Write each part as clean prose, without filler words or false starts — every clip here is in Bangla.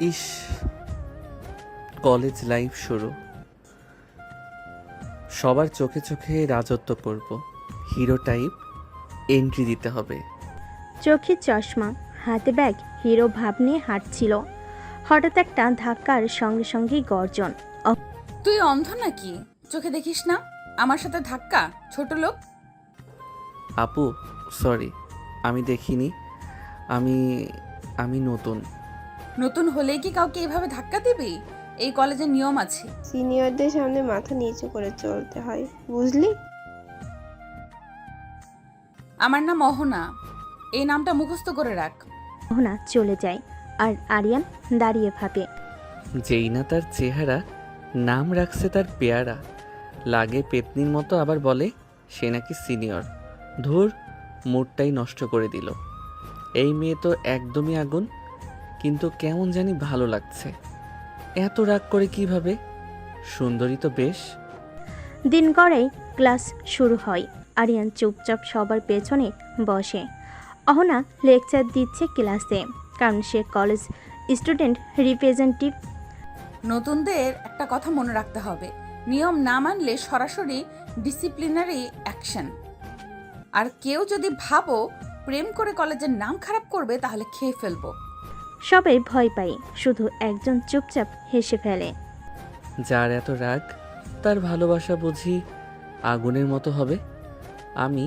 ইস, কলেজ লাইফ শুরু। সবার চোখে চোখে রাজত্ব করব, হিরো টাইপ এন্ট্রি দিতে হবে। চোখে চশমা, হাতে ব্যাগ, হিরো ভাব নিয়ে হাঁটছিল। হঠাৎ একটা ধাক্কার সঙ্গে সঙ্গেই গর্জন। তুই অন্ধ নাকি? চোখে দেখিস না? আমার সাথে ধাক্কা, ছোট লোক। আপু, সরি, আমি দেখিনি। আমি আমি নতুন। নতুন হলেই কি কাউকে এভাবে ধাক্কা দিবি? এই কলেজের নিয়ম আছে। সিনিয়রদের সামনে মাথা নিচু করে চলতে হয়, বুঝলি? আমার নাম অহনা, এই নামটা মুখস্থ করে রাখ। অহনা চলে যায় আর আরিয়ান দাঁড়িয়ে ভাবে। যেই না তার চেহারা, নাম রাখছে তার পেয়ারা। লাগে পেতনির মতো, আবার বলে সে নাকি সিনিয়র। ধুর, মুডটাই নষ্ট করে দিল। এই মেয়ে তো একদমই আগুন, কিন্তু কেমন জানি ভালো লাগছে। এত রাগ করে কিভাবে? সুন্দরী তো বেশ। দিন গড়াই ক্লাস শুরু হয়। আরিয়ান চুপচাপ সবার পেছনে বসে। অহনা লেকচার দিচ্ছে ক্লাসে, কারণ সে কলেজ স্টুডেন্ট রিপ্রেজেন্টেটিভ। নতুনদের একটা কথা মনে রাখতে হবে, নিয়ম না মানলে সরাসরি ডিসিপ্লিনারি অ্যাকশন। আর কেউ যদি ভাবো প্রেম করে কলেজের নাম খারাপ করবে, তাহলে খেয়ে ফেলবো। সবাই ভয় পায়, শুধু একজন চুপচাপ হেসে ফেলে। যার এত রাগ, তার ভালোবাসা বুঝি আগুনের মতো হবে। আমি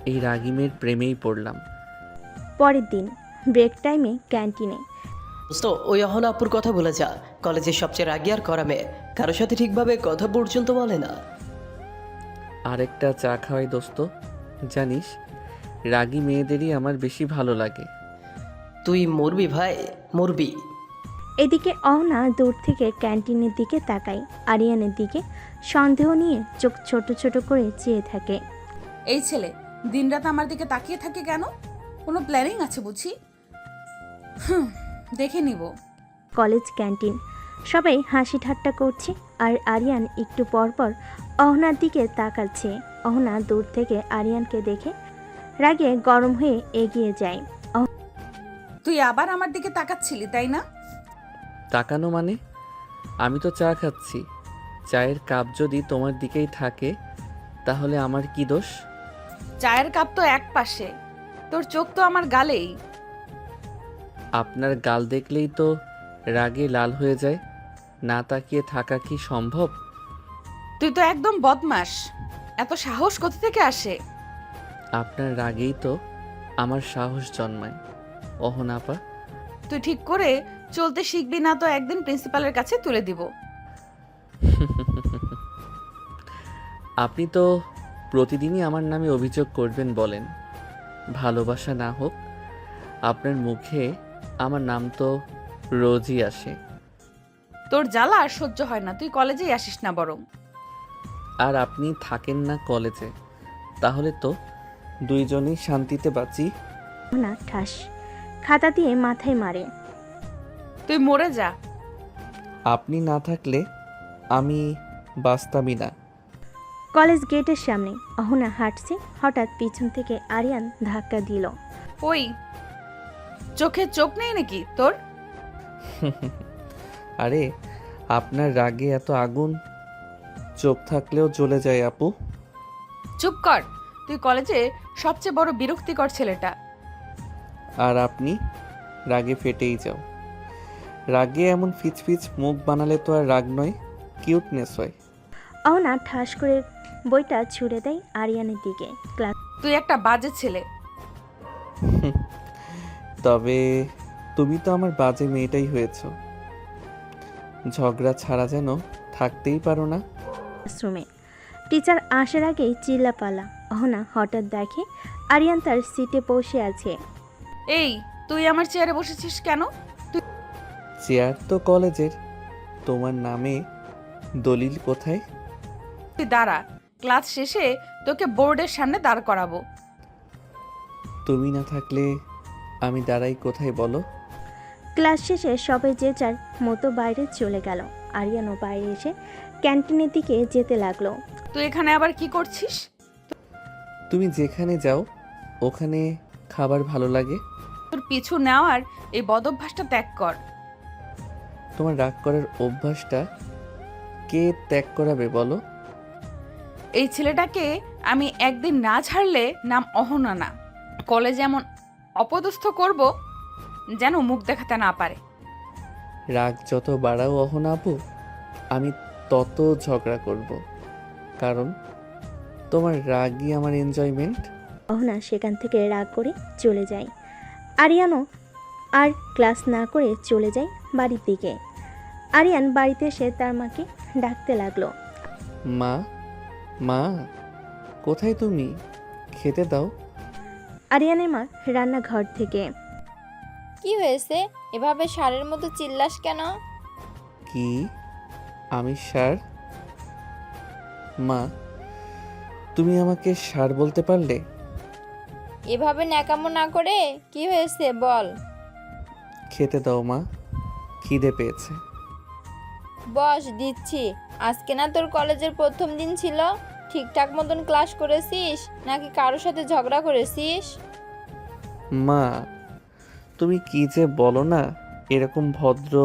এই রাগী মেয়ের প্রেমেই পড়লাম। পরের দিন ব্রেক টাইমে ক্যান্টিনে দোস্ত, ওই অহনা আপুর কথা বলে যা। কলেজের সবচেয়ে রাগী আর করা মেয়ে, কারোর সাথে ঠিকভাবে কথা পর্যন্ত বলে না। আরেকটা চা খাওয়াই দোস্ত। জানিস, রাগী মেয়েদেরই আমার বেশি ভালো লাগে। তুই মরবি ভাই, মরবি। এদিকে অহনা দূর থেকে ক্যান্টিনের দিকে তাকায়। আরিয়ানের দিকে সন্দেহ নিয়ে চোখ ছোট ছোট করে চেয়ে থাকে। এই ছেলে দিনরাত আমার দিকে তাকিয়ে থাকে কেন? কোনো প্ল্যানিং আছে বুঝি? দেখে নিব। কলেজ ক্যান্টিন, সবাই হাসি ঠাট্টা করছে আর আরিয়ান একটু পরপর অহনার দিকে তাকাচ্ছে। অহনা দূর থেকে আরিয়ানকে দেখে রাগে গরম হয়ে এগিয়ে যায়। তুই আবার আমার দিকে তাকাচ্ছিলি, তাই না? তাকানো মানে? আমি তো চা খাচ্ছি। চায়ের কাপ যদি তোমার দিকেই থাকে, তাহলে আমার কি দোষ? চায়ের কাপ তো এক পাশে, তোর চোখ তো আমার গালেই। আপনার গাল দেখলেই তো রাগে লাল হয়ে যায়। না তাকিয়ে থাকা কি সম্ভব? তুই তো একদম বদমাস। এত সাহস কোথা থেকে আসে? আপনার রাগেই তো আমার সাহস জন্মায় অহনাপা। তুই ঠিক করে চলতে শিখবি না তো একদিন প্রিন্সিপালের কাছে তুলে দিব। আপনি তো প্রতিদিনই আমার নামে অভিযোগ করবেন বলেন। ভালোবাসা না হোক, আপনার মুখে আমার নাম তো রোজই আসে। তোর জ্বালা আর সহ্য হয় না, তুই কলেজেই আসিস না বরং। আর আপনি থাকেন না কলেজে, তাহলে তো দুইজনেই শান্তিতে বাঁচি। অহনা ঠাস খাতা দিয়ে মাথায় মারে। তুই মরে যা। আপনি না থাকলে আমি বাঁচতামই না। কলেজ গেটের সামনে অহনা হাঁটছে, হঠাৎ পিছন থেকে আরিয়ান ধাক্কা দিল। ওই, চোখে চোখ নেই নাকি তোর? আরে, আপনার রাগে এত আগুন, চোখ থাকলেও জ্বলে যায় আপু। চুপ কর, তুই কলেজে সবচেয়ে বড় বিরক্তিকর ছেলেটা। আর আপনি রাগে ফেটেই যাও। রাগে এমন ফিচফিচ মুখ বানালে তো আর রাগ নয়, কিউটনেস হয়। অহনা ঠাস করে বইটা ছুঁড়ে দেয় আরিয়ানের দিকে। ক্লাস তুই একটা বাজে ছেলে। তবে তুমি তো আমার বাজে মেয়েটাই হয়েছ। ঝগড়া ছাড়া যেন থাকতেই পারো না। ক্লাসরুমে টিচার আসার আগেই চিল্লাপালা। অহনা হঠাৎ দেখে আরিয়ান তার সিটে বসে আছে। এই, তুই আমার চেয়ারে বসেছিস কেন? চেয়ার তো কলেজের, তোমার নামে দলিল কোথায়? তুই দাঁড়া, ক্লাস শেষে তোকে বোর্ডের সামনে দাঁড় করাবো। তুমি না থাকলে আমি দাঁড়াই কোথায় বলো? ক্লাস শেষে সবাই যে যার মতো বাইরে চলে গেল। আরিয়ানও বাইরে এসে ক্যান্টিনের দিকে যেতে লাগলো। তুই এখানে আবার কি করছিস? তুমি যেখানে যাও ওখানে খাবার ভালো লাগে। তোর পিছু নেওয়ার এই বদভ্যাসটা ত্যাগ কর। তোমার রাগ করার অভ্যাসটা কে ত্যাগ করাবে বলো? এই ছেলেটাকে আমি একদিন না ছাড়লে নাম অহনা না। কলেজে এমন অপদস্থ করব যেন মুখ দেখাতে না পারে। রাগ যত বাড়াও অহনা আপু, আমি তত ঝগড়া করব, কারণ তোমার রাগই আমার এনজয়মেন্ট। অহনা সেখান থেকে রাগ করে চলে যায়। আরিয়ানও আর ক্লাস না করে চলে যায় বাড়ির দিকে। আরিয়ান বাড়িতে এসে তার মাকে ডাকতে লাগলো। মা, মা, কোথায় তুমি? খেতে দাও। আরিয়ানের মা রান্নাঘর থেকে। কি হয়েছে? এভাবে ষাঁড়ের মতো চিল্লাস কেন? কি? আমি ষাঁড়? মা, তুমি আমাকে ষাঁড় বলতে পারলে? এভাবে ন্যাকামো না করে কি হয়েছে বল। খেতে দাও মা, খিদে পেয়েছে। বস, দিচ্ছি। আজকে না তোর কলেজের প্রথম দিন ছিল? ঠিকঠাক মতন ক্লাস করেছিস নাকি কারোর সাথে ঝগড়া করেছিস? মা, তুমি কি যে বলো না, এরকম ভদ্র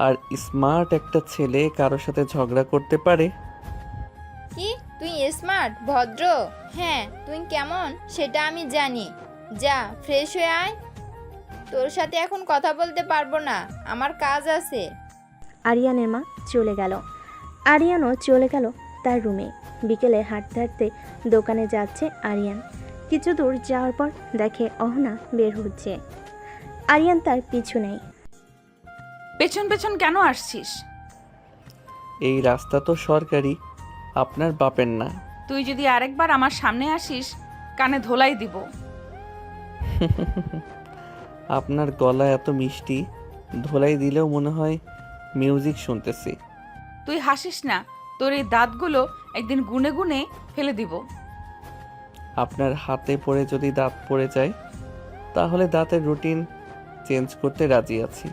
আর স্মার্ট একটা ছেলে কারোর সাথে ঝগড়া করতে পারে? কি তুই স্মার্ট ভদ্র? হ্যাঁ, তুই কেমন সেটা আমি জানি। যা ফ্রেশ হয়ে আয়। তোর সাথে এখন কথা বলতে পারবো না, আমার কাজ আছে। আরিয়ানের মা চলে গেল। আরিয়ানও চলে গেল তার রুমে। বিকেলে হাঁটতে হাঁটতে দোকানে যাচ্ছে আরিয়ান। কিছু দূর যাওয়ার পর দেখে অহনা বের হচ্ছে। আরিয়ান তার পিছু নেয়। পেছন পেছন কেন আসছিস? এই রাস্তা তো সরকারি, আপনার বাপের না। তুই যদি আরেকবার আমার সামনে আসিস কানে ধোলাই দিব। আপনার গলা এত মিষ্টি, ধোলাই দিলেও মনে হয় মিউজিক শুনতেছি। তুই হাসিস না, তোর এই দাঁতগুলো একদিন গুনে গুনে ফেলে দিব। আপনার হাতে পড়ে যদি দাঁত পড়ে যায় তাহলে দাঁতের রুটিন চেঞ্জ করতে রাজি আছি।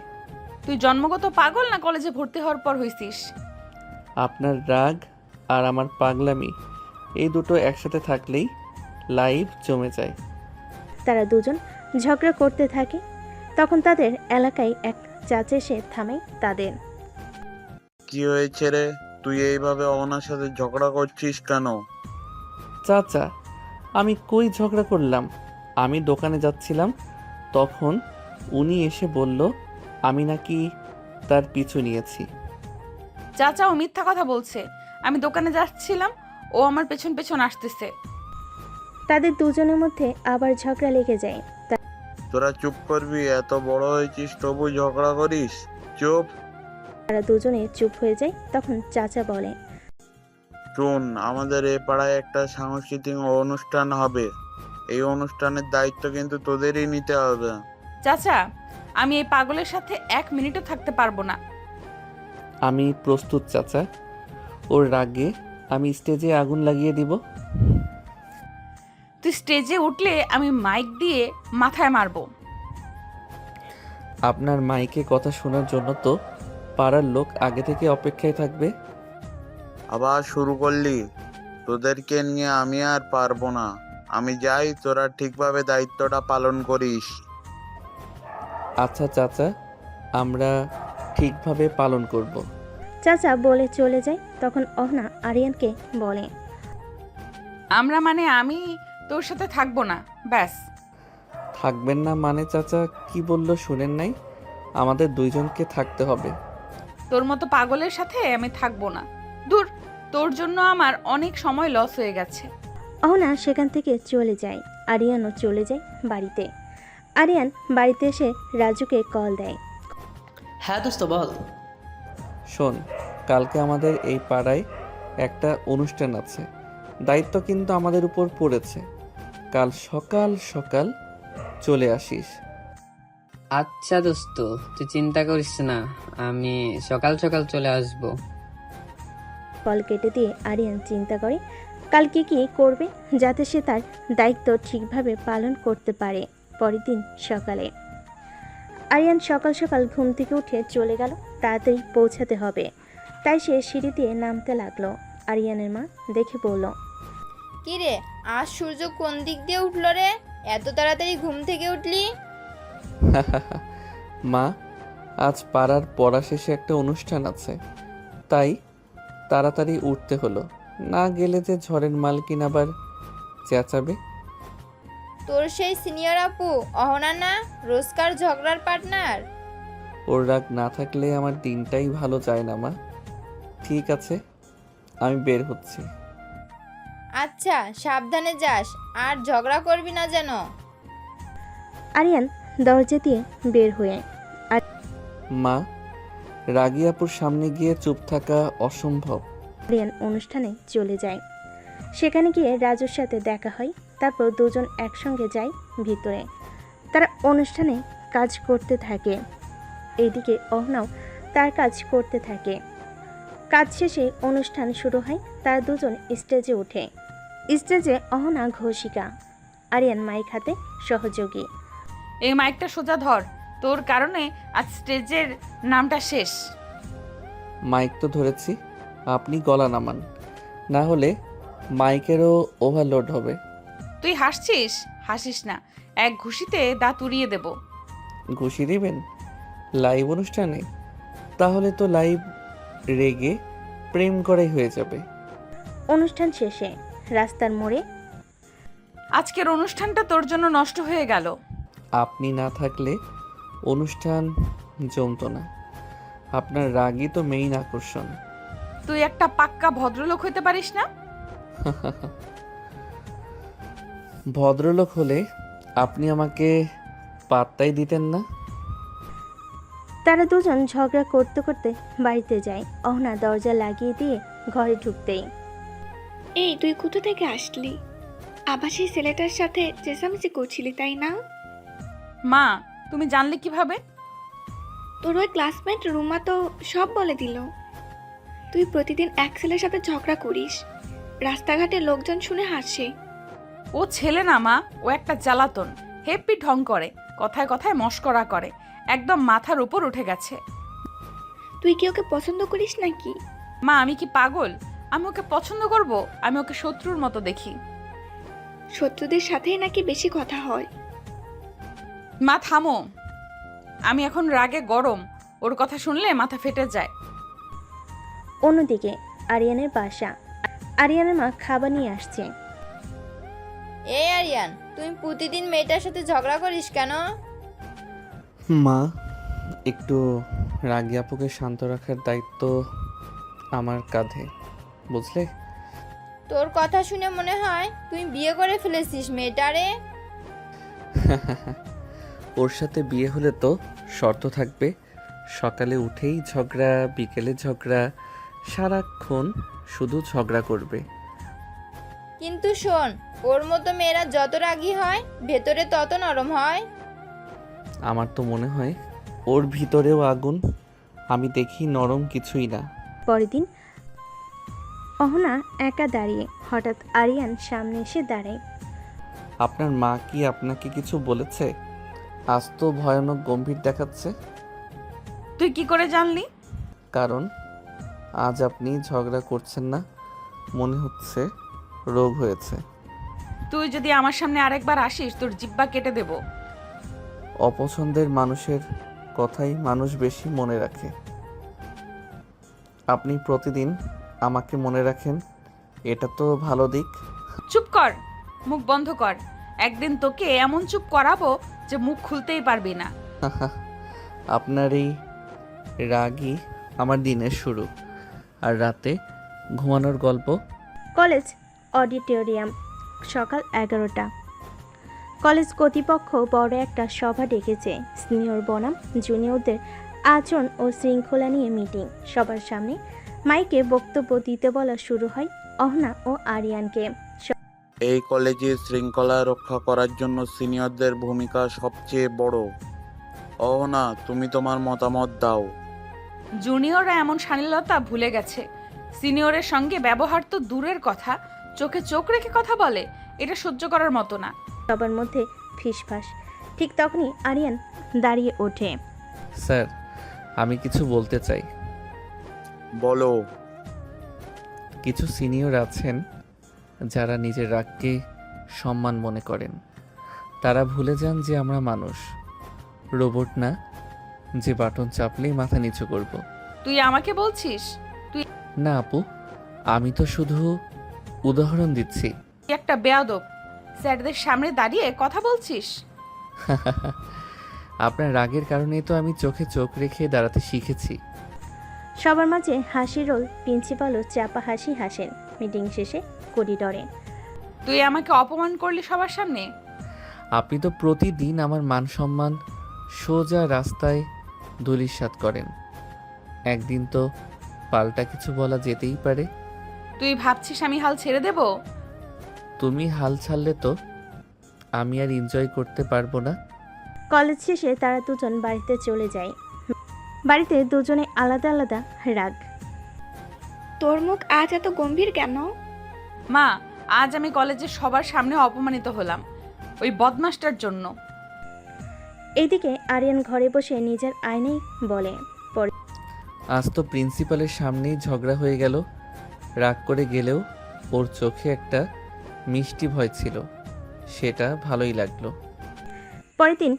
তুই জন্মগত পাগল না কলেজে ভর্তি হওয়ার পর হইছিস? আপনার রাগ আর আমার পাগলামি, এই দুটো একসাথে থাকলেই লাইফ জমে যায়। তারা দুজন ঝগড়া করতে থাকে। তখন তাদের এলাকায় এক চাচা এসে থামায় তাদের। কি হয়েছে রে? তুই এইভাবে অহনার সাথে ঝগড়া করছিস কেন? চাচা, আমি কই ঝগড়া করলাম? আমি দোকানে যাচ্ছিলাম, তখন উনি এসে বলল আমি নাকি তার পিছু নিয়েছি। চাচা ও মিথ্যা কথা বলছে। আমি দোকানে যাচ্ছিলাম, ও আমার পেছন পেছন আসতেছে। তাদের দুজনের মধ্যে আবার ঝগড়া লেগে যায়। তোরা চুপ করবি? এত বড় হয়েছিস তবু ঝগড়া করিস? চুপ। তারা দুজনে চুপ হয়ে যায়। তখন চাচা বলে, শোন, আমাদের এ পাড়ায় একটা সাংস্কৃতিক অনুষ্ঠান হবে। এই অনুষ্ঠানের দায়িত্ব কিন্তু তোদেরই নিতে হবে। চাচা, আমি এই পাগলের সাথে 1 মিনিটও থাকতে পারবো না। আমি প্রস্তুত চাচা, ওর রাগে আমি স্টেজে আগুন লাগিয়ে দিব। তুই স্টেজে উঠলে আমি মাইক দিয়ে মাথায় মারবো। আপনার মাইকে কথা শোনার জন্য তো পাড়ার লোক আগে থেকে অপেক্ষায় থাকবে। আবার শুরু করলি? তোদেরকে নিয়ে আমি আর পারবো না। আমি যাই, তোরা ঠিকভাবে দায়িত্বটা পালন করিস। আচ্ছা চাচা, আমরা ঠিকভাবে পালন করব। চাচা বলে চলে যায়। তখন অহনা আরিয়ানকে বলে, আমরা মানে আমি তোর সাথে থাকবো না, ব্যাস। থাকবেন না মানে চাচা কি বললো শুনেন নাই? আমাদের দুইজনকে থাকতে হবে। তোর মতো পাগলের সাথে আমি থাকবো না। দূর, তোর জন্য আমার অনেক সময় লস হয়ে গেছে। অহনা সেখান থেকে চলে যায়। আরিয়ানও চলে যায় বাড়িতে। আরিয়ান বাড়িতে এসে রাজুকে কল দেয়। হ্যাঁ দোস্ত বল। শোন, কালকে আমাদের এই পাড়ায় একটা অনুষ্ঠান আছে, দায়িত্ব কিন্তু আমাদের উপর পড়েছে। কাল সকাল সকাল চলে আসিস। আচ্ছা দোস্ত, তুই চিন্তা করিস না, আমি সকাল সকাল চলে আসব। কল কেটে দিয়ে আরিয়ান চিন্তা করে কালকে কি করবে যাতে সে তার দায়িত্ব ঠিকভাবে পালন করতে পারে। পরের দিন সকালে আরিয়ান সকাল সকাল ঘুম থেকে উঠে চলে গেল। তাড়াতাড়ি পৌঁছাতে হবে, তাই সে সিঁড়ি দিয়ে নামতে লাগলো। আরিয়ানের মা দেখে বলল, কি রে, আজ সূর্য কোন দিক দিয়ে উঠলো রে? এত তাড়াতাড়ি ঘুম থেকে উঠলি? মা, আজ পাড়ার পড়া শেষে একটা অনুষ্ঠান আছে, তাই তাড়াতাড়ি উঠতে হলো। না গেলে যে ঝড়ের মালকিন আবার চেঁচাবে। তোর সেই সিনিয়র আপু অহনা না, রোজকার ঝগড়ার পার্টনার? ওর রাগ না থাকলে আমার দিনটাই ভালো যায় না মা। ঠিক আছে, আমি বের হচ্ছি। আচ্ছা, সাবধানে যাস, আর ঝগড়া করবি না যেন। আরিয়ান দরজা দিয়ে বের হয়ে মা, রাগী আপুর সামনে গিয়ে চুপ থাকা অসম্ভব। আরিয়ান অনুষ্ঠানে চলে যায়। সেখানে গিয়ে রাজুর সাথে দেখা হয়। তারপর দুজন একসঙ্গে যায় ভিতরে। তারা অনুষ্ঠানে কাজ করতে থাকে। এইদিকে অহনাও তার কাজ করতে থাকে। কাজ শেষে অনুষ্ঠান শুরু হয়। তারা দুজন স্টেজে ওঠে। স্টেজে অহনা ঘোষিকা, আরিয়ান মাইক হাতে সহযোগী। এই মাইকটা সোজা ধর, তোর কারণে আজ স্টেজের নামটা শেষ। মাইক তো ধরেছি, আপনি গলা নামান, না হলে মাইকেরও ওভারলোড হবে। তুই হাসছিস? হাসিস না, এক ঘুষিতে দাঁত উড়িয়ে দেব। ঘুষি দিবেন লাইভ অনুষ্ঠানে? তাহলে তো লাইভ রেগে প্রেম করাই হয়ে যাবে। অনুষ্ঠান শেষে রাস্তার মোড়ে আজকের অনুষ্ঠানটা তোর জন্য নষ্ট হয়ে গেল। আপনি না থাকলে অনুষ্ঠান জমতো না। আপনার রাগই তো মেইন আকর্ষণ। তুই একটা পাক্কা ভদ্রলোক হইতে পারিস না? ভদ্রলোক হলে আপনি আমাকে পাত্তাই দিতেন না। তারা দুজন ঝগড়া করতে করতে বাড়িতে যায়। অহনা দরজা লাগিয়ে দিয়ে ঘরে ঢুকতেই, এই তুই কোথা থেকে আসলি? আবার সেই ছেলেটার সাথে চেঁচামেচি করছিলি তাই না? মা, তুমি জানলে কিভাবে? তোর ওই ক্লাসমেট রুমা তো সব বলে দিল। তুই প্রতিদিন এক ছেলের সাথে ঝগড়া করিস, রাস্তাঘাটে লোকজন শুনে হাসে। ও ছেলে না মা, ও একটা জ্বালাতন। হেপি ঢং করে, কথায় কথায় মস্করা করে, একদম মাথার উপর উঠে গেছে। তুই কি ওকে পছন্দ করিস নাকি? মা, আমি কি পাগল? আমি ওকে পছন্দ করব? আমি ওকে শত্রুর মতো দেখি। শত্রুদের সাথেই নাকি বেশি কথা হয়। মা থামো, আমি এখন রাগে গরম, ওর কথা শুনলে মাথা ফেটে যায়। অন্যদিকে আরিয়ানের বাসা। আরিয়ানের মা খাবার নিয়ে আসছে। এই আরিয়ান, তুমি প্রতিদিন মেয়েটার সাথে ঝগড়া করিস কেন? মা, একটু রাগী আপুকে শান্ত রাখার দায়িত্ব আমার কাঁধে, বুঝলে? তোর কথা শুনে মনে হয় তুই বিয়ে করে ফেলেছিস মেয়েটারে। ওর সাথে বিয়ে হলে তো শর্ত থাকবে, সকালে উঠেই ঝগড়া, বিকেলে ঝগড়া, সারাক্ষণ শুধু ঝগড়া করবে। কিন্তু শোন, ওর মতো মেয়েরা যত রাগী হয় ভেতরে তত নরম হয়। আমার তো মনে হয় ওর ভিতরেও আগুন, আমি দেখি নরম কিছুই না। পরের দিন অহনা একা দাঁড়িয়ে, হঠাৎ আরিয়ান সামনে এসে দাঁড়ায়। আপনার মা কি আপনাকে কিছু বলেছে? আজ তো ভয়ানক গম্ভীর দেখাচ্ছে। তুই কি করে জানলি? কারণ আজ আপনি ঝগড়া করছেন না, মনে হচ্ছে রোগ হয়েছে। তুই যদি আমার সামনে আরেকবার আসিস, তোর জিব্বা কেটে দেব। অপছন্দের মানুষের কথাই মানুষ বেশি মনে রাখে। আপনি প্রতিদিন আমাকে মনে রাখেন, এটা তো ভালো দিক। চুপ কর, মুখ বন্ধ কর। একদিন তোকে এমন চুপ করাবো যে মুখ খুলতেই পারবি না। আপনার এই রাগই আমার দিনের শুরু, আর রাতে ঘুমানোর গল্প। কলেজ অডিটোরিয়াম, সকাল 11টা। কলেজ কর্তৃপক্ষ বড় একটা সভা ডেকেছে। সিনিয়র বনাম জুনিয়রদের আচরণ ও শৃঙ্খলা নিয়ে মিটিং। সবার সামনে মাইকে বক্তব্য দিতে বলা শুরু হয় অহনা ও আরিয়ানকে। এই কলেজে শৃঙ্খলা রক্ষা করার জন্য সিনিয়রদের ভূমিকা সবচেয়ে বড়। না, তুমি তোমার মতামত দাও। জুনিয়ররা এমন শালীনতা ভুলে গেছে। সিনিয়রের সঙ্গে ব্যবহার তো দূরের কথা, চোখে চোখ রেখে কথা বলে, এটা সহ্য করার মতো না। সবার মধ্যে ফিসফাস। ঠিক তখনই আরিয়ান দাঁড়িয়ে ওঠে। স্যার, আমি কিছু বলতে চাই। বলো। কিছু সিনিয়র আছেন যারা নিজের রাগকে সম্মান মনে করেন। তারা ভুলে যান যে আমরা মানুষ, রোবট না। যে বাটন চাপলেই মাথা নিচু করব। তুই আমাকে বলছিস? না আপু, আমি তো শুধু উদাহরণ দিচ্ছি। তুই একটা বেয়াদব, স্যারদের সামনে দাঁড়িয়ে কথা বলছিস। আপনার রাগের কারণেই তো আমি চোখে চোখ রেখে দাঁড়াতে শিখেছি। সবার মাঝে হাসি রোল। প্রিন্সিপালও চাপা হাসি হাসেন। মিটিং শেষে করিডরে তুই আমাকে অপমান করলি সবার সামনে। আপনি তো প্রতিদিন আমার মান সম্মান সোজা রাস্তায় ধূলিসাৎ করেন। একদিন তো পাল্টা কিছু বলা যেতেই পারে। তুই ভাবছিস আমি হাল ছেড়ে দেব? তুমি হাল ছাড়লে তো আমি আর এনজয় করতে পারবো না। কলেজ শেষে তারা দুজন বাড়িতে চলে যায়। বাড়িতে দুজনে আলাদা আলাদা রাগ। তোর মুখ আজ এত গম্ভীর কেন? মা, আজ আমি কলেজের সবার সামনে অপমানিত হলাম ওই বদমাসটার জন্য। এইদিকে আরিয়ান ঘরে বসে নিজের আয়নায় বলে, আজ তো প্রিন্সিপালের সামনেই ঝগড়া হয়ে গেল। রাগ করে গেলেও ওর চোখে একটা মিষ্টি ভয় ছিল, সেটা ভালোই লাগলো। পরের দিন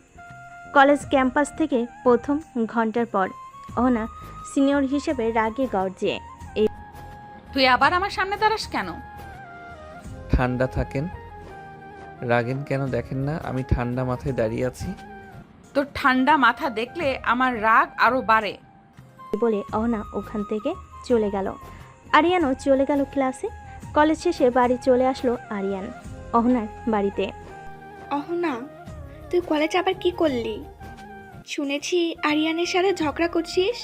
কলেজ ক্যাম্পাস থেকে প্রথম ঘন্টার পর অহনা সিনিয়র হিসেবে রাগে গর্জে। তুই আবার আমার সামনে দাঁড়াস কেন? ঠান্ডা থাকেন, রাগেন কেন দেখেন না আমি ঠান্ডা মাথায় দাঁড়িয়ে আছি। তোর ঠান্ডা মাথা দেখলে আমার রাগ আরো বাড়ে। বলে অহনা ওখান থেকে চলে গেল। আরিয়ানও চলে গেল ক্লাসে। কলেজ শেষে বাড়ি চলে আসলো আরিয়ান অহনার বাড়িতে। অহনা, তুই কলেজে আবার কি করলি? শুনেছি আরিয়ানের সাথে ঝগড়া করছিস।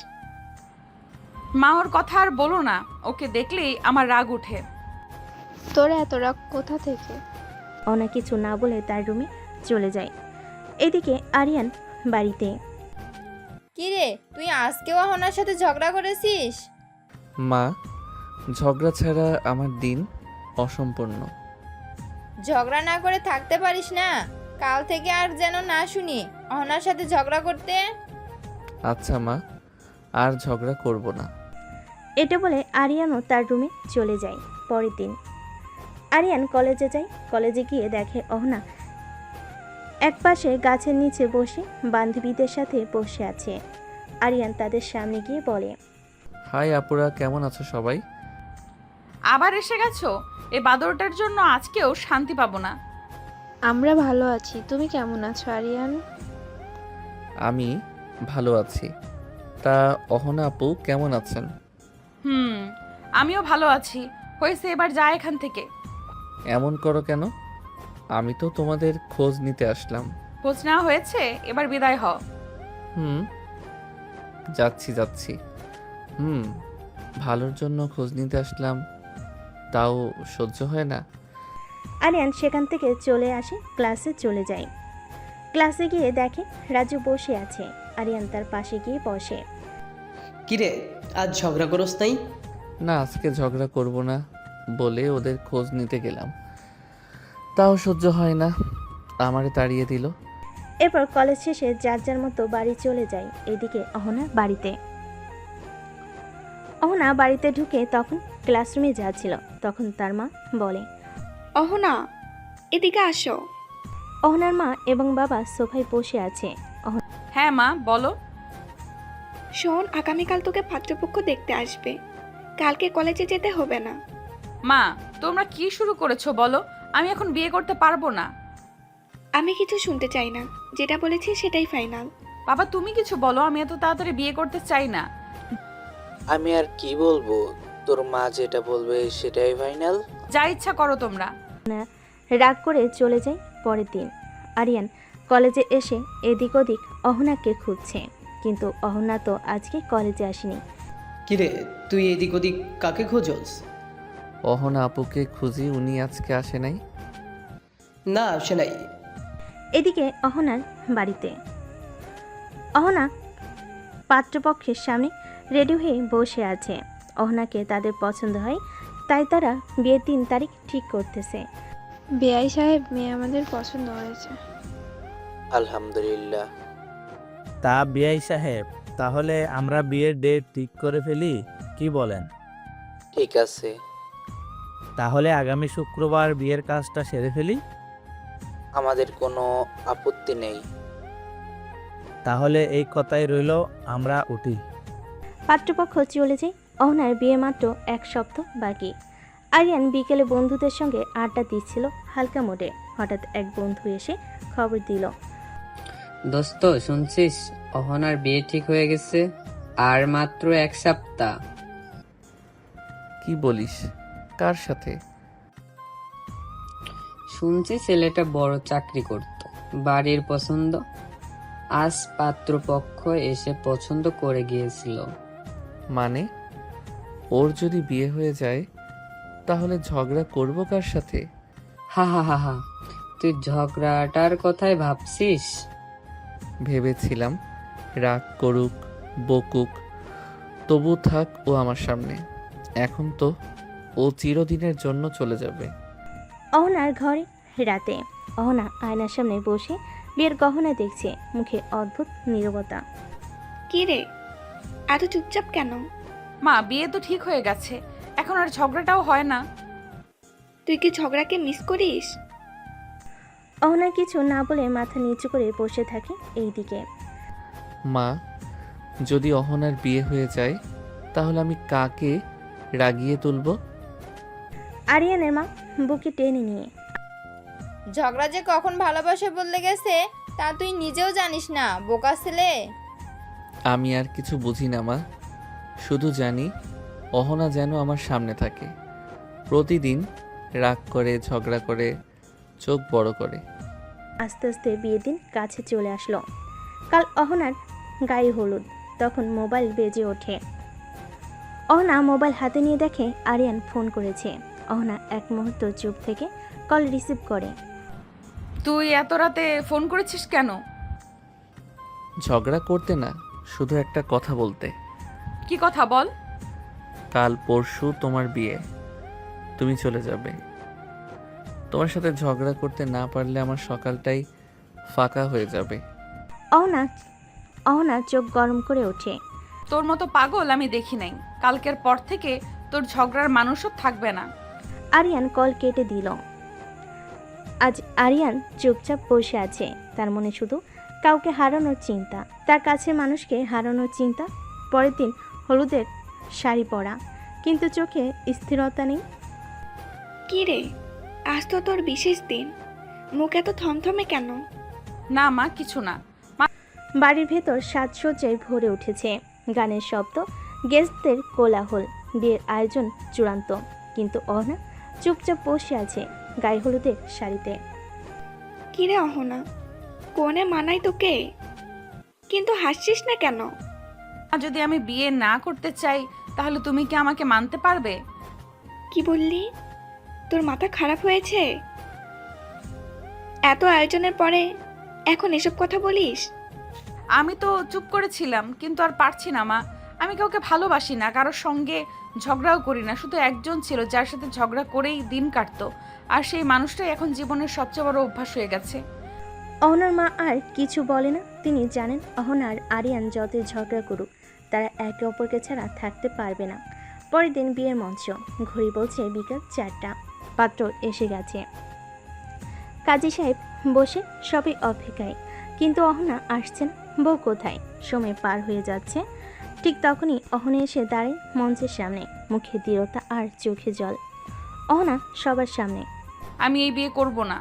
মা, ওর কথা আর বলো না, ওকে দেখলেই আমার রাগ উঠে। তোরা এত রাগ কোথা থেকে? অহনা কিছু না বলে তার রুমে চলে যায়। এদিকে আরিয়ান বাড়িতে। কি রে, তুই আজকেও অহনার সাথে ঝগড়া করেছিস? মা, ঝগড়া ছাড়া আমার দিন অসম্পূর্ণ। ঝগড়া না করে থাকতে পারিস না? কাল থেকে আর যেন না শুনি অহনার সাথে ঝগড়া করতে। আচ্ছা মা, আর ঝগড়া করব না। এটা বলে আরিয়ানও তার রুমে চলে যায়। পরের দিন আরিয়ান কলেজে যায়। কলেজে গিয়ে দেখে অহনা একপাশে গাছের নিচে বসে বান্ধবীদের সাথে বসে আছে। আরিয়ান তাদের সামনে গিয়ে বলে, হাই আপুরা, কেমন আছো সবাই? আবার এসে গেছো? এই বাদরটার জন্য আজকেও শান্তি পাবো না। আমরা ভালো আছি, তুমি কেমন আছো আরিয়ান? আমি ভালো আছি। তা অহনা আপু কেমন আছেন? আমিও ভালো আছি। হয়েছে, এবার যা এখান থেকে। এমন করো কেন? আমি তো তোমাদের খোঁজ নিতে আসলাম। খোঁজ নেওয়া হয়েছে, এবার বিদায় হও। যাচ্ছি। ভালোর জন্য খোঁজ নিতে আসলাম, তাও সহ্য হয় না। আরিয়ান সেখান থেকে চলে আসে, ক্লাসে চলে যায়। ক্লাসে গিয়ে দেখে রাজু বসে আছে। আরিয়ান তার পাশে গিয়ে বসে। কিরে, আজ ঝগড়া করস নাই? না, আজকে ঝগড়া করব না বলে ওদের খোঁজ নিতে গেলাম, তাও সহ্য হয় না, আমারে তাড়িয়ে দিল। এরপর কলেজ শেষে যার যার মতো বাড়ি চলে যায়। এদিকে অহনা বাড়িতে ঢুকে তখন ক্লাসরুমে যাচ্ছিল। তখন তার মা বলে, অহনা, এদিকে আসো। অহনার মা এবং বাবা সোফায় বসে আছে। হ্যাঁ মা, বলো। শোন, আগামীকাল তোকে পাত্রপক্ষ দেখতে আসবে। কালকে কলেজে যেতে হবে না। মা, তোমরা কি শুরু করেছো বলো? আমি এখন বিয়ে করতে পারবো না। আমি কিছু শুনতে চাই না, যেটা বলেছি সেটাই ফাইনাল। বাবা, তুমি কিছু বলো, আমি এত তাড়াতাড়ি বিয়ে করতে চাই না। আমি আর কি বলবো, তোর মা যেটা বলবে সেটাই ফাইনাল। যা ইচ্ছা করো তোমরা। রাগ করে চলে যায়। পরের দিন আরিয়ান কলেজে এসে এদিক ওদিক অহনাকে খুঁজছে, কিন্তু অহনা তো আজকে কলেজে আসেনি। কিরে, তুই এদিক ওদিক কাকে খোঁজস? অহনা আপুকে খুঁজি, উনি আজকে আসে নাই। না, আসে নাই। এদিকে অহনার বাড়িতে অহনা পাত্রপক্ষের সামনে রেডি হয়ে বসে আছে। অহনাকে তাদের পছন্দ হয়, তাই তারা বিয়ের 3 তারিখ ঠিক করতেছে। বেআই সাহেব, মেয়ে আমাদের পছন্দ হয়েছে। আলহামদুলিল্লাহ। তা বিআই সাহেব, তাহলে আমরা বিয়ের ডেট ঠিক করে ফেলি, কি বলেন? ঠিক আছে। তাহলে আগামী শুক্রবার বিয়ের কাজটা সেরে ফেলি। আমাদের কোনো আপত্তি নেই। তাহলে এই কথাই রইল, আমরা উঠি। পাত্রপক্ষ চলে যায়। অহনার বিয়ে মাত্র 1 সপ্তাহ বাকি। আরিয়ান বিকেলে বন্ধুদের সঙ্গে আড্ডা দিচ্ছিল হালকা মোডে। হঠাৎ এক বন্ধু এসে খবর দিল, দোস্ত শুনছিস, অহনার বিয়ে ঠিক হয়ে গেছে, আর মাত্র 1 সপ্তাহ। কি বলিস? কার সাথে? শুনছি ছেলেটা বড় চাকরি করত, বাড়ির পছন্দ। আজ পাত্রপক্ষ এসে পছন্দ করে গিয়েছিল। মানে ওর যদি বিয়ে হয়ে যায় তাহলে ঝগড়া করব কার সাথে? হা হা হা হা, তুই ঝগড়াটার কথাই ভাবছিস? ভেবেছিলাম রাগ করুক, বকুক, তবু থাক ও আমার সামনে। এখন তো ও চিরদিনের জন্য চলে যাবে। অহনার ঘরে রাতে। অহনা আয়নার সামনে বসে বিয়ের গহনা দেখছে, মুখে অদ্ভুত নীরবতা। কি রে, এত চুপচাপ কেন? মা, বিয়ে তো ঠিক হয়ে গেছে, এখন আর ঝগড়াটাও হয় না। তুই কি ঝগড়াকে মিস করিস? অহনা কিছু না বলে মাথা নিচু করে বসে থাকে এইদিকে। মা, যদি অহনার বিয়ে হয়ে যায় তাহলে আমি কাকে রাগিয়ে তুলব? আরিয়ানের মা বুকে টেনে নিয়ে, ঝগড়া যে কখন ভালোবাসা বদলে গেছে তা তুই নিজেও জানিস না, বোকা ছেলে। আমি আর কিছু বুঝি না মা, শুধু জানি অহনা যেন আমার সামনে থাকে। প্রতিদিন রাগ করে, ঝগড়া করে, চোখ বড় করে। আস্তে আস্তে বিয়ের দিন কাছে চলে আসলো। কাল অহনার গায়ে হলুদ। তখন মোবাইল বেজে ওঠে। অহনা মোবাইল হাতে নিয়ে দেখে আরিয়ান ফোন করেছে। অহনা এক মুহূর্ত চুপ থেকে কল রিসিভ করে। তুই এত রাতে ফোন করেছিস কেন? ঝগড়া করতে না, শুধু একটা কথা বলতে। কি কথা বল? কাল পরশু তোমার বিয়ে, তুমি চলে যাবে। তোমার সাথে ঝগড়া করতে না পারলে আমার সকালটাই ফাঁকা হয়ে যাবে। অহনা চোখ গরম করে ওঠে। তোর মতো পাগল আমি দেখি নাই। কালকের পর থেকে তোর ঝগড়ার মানুষও থাকবে না। আরিয়ান কল কেটে দিল। আজ আরিয়ান চুপচাপ বসে আছে। তার মনে শুধু কাউকে হারানোর চিন্তা, তার কাছে মানুষকে হারানোর চিন্তা। পরের দিন হলুদের শাড়ি পরা, কিন্তু চোখে স্থিরতা নেই। কি রে, আজ তো তোর বিশেষ দিন, মুখ এত থমথমে কেন? না মা, কিছু না। বাড়ির ভেতর সাজসজ্জায় ভরে উঠেছে, গানের শব্দ, গেস্টদের কোলাহল। বিয়ের আয়োজন চূড়ান্ত, কিন্তু অহনা চুপচাপ বসে আছে গায়ে হলুদের শাড়িতে। কি রে অহনা, কোনে মানাই তোকে? কিন্তু হাসছিস না কেন? যদি আমি বিয়ে না করতে চাই তাহলে তুমি কি আমাকে মানতে পারবে? কি বললি? তোর মাথা খারাপ হয়েছে? এত আয়োজনের পরে এখন এসব কথা বলিস? আমি তো চুপ করেছিলাম, কিন্তু আর পারছি না মা। আমি কাউকে ভালোবাসি না, কারোর সঙ্গে ঝগড়াও করি না। শুধু একজন ছিল যার সাথে ঝগড়া করেই দিন কাটতো, আর সেই মানুষটাই এখন জীবনের সবচেয়ে বড় অভ্যাস হয়ে গেছে। অহনার মা আর কিছু বলে না। তিনি জানেন অহনা আর আরিয়ান যতই ঝগড়া করুক, তারা একে অপরকে ছাড়া থাকতে পারবে না। পরের দিন বিয়ের মঞ্চ। ঘড়ি বলছে বিকাল 4টা। পাত্র এসে গেছে। কাজী সাহেব বসে সবই অপেক্ষায়, কিন্তু অহনা আসছে না। বউ কোথায়? সময় পার হয়ে যাচ্ছে। ঠিক তখনই অহনা এসে দাঁড়ায় মঞ্চের সামনে, মুখে দৃঢ়তা আর চোখে জল। অহনা সবার সামনে, আমি এই বিয়ে করব না।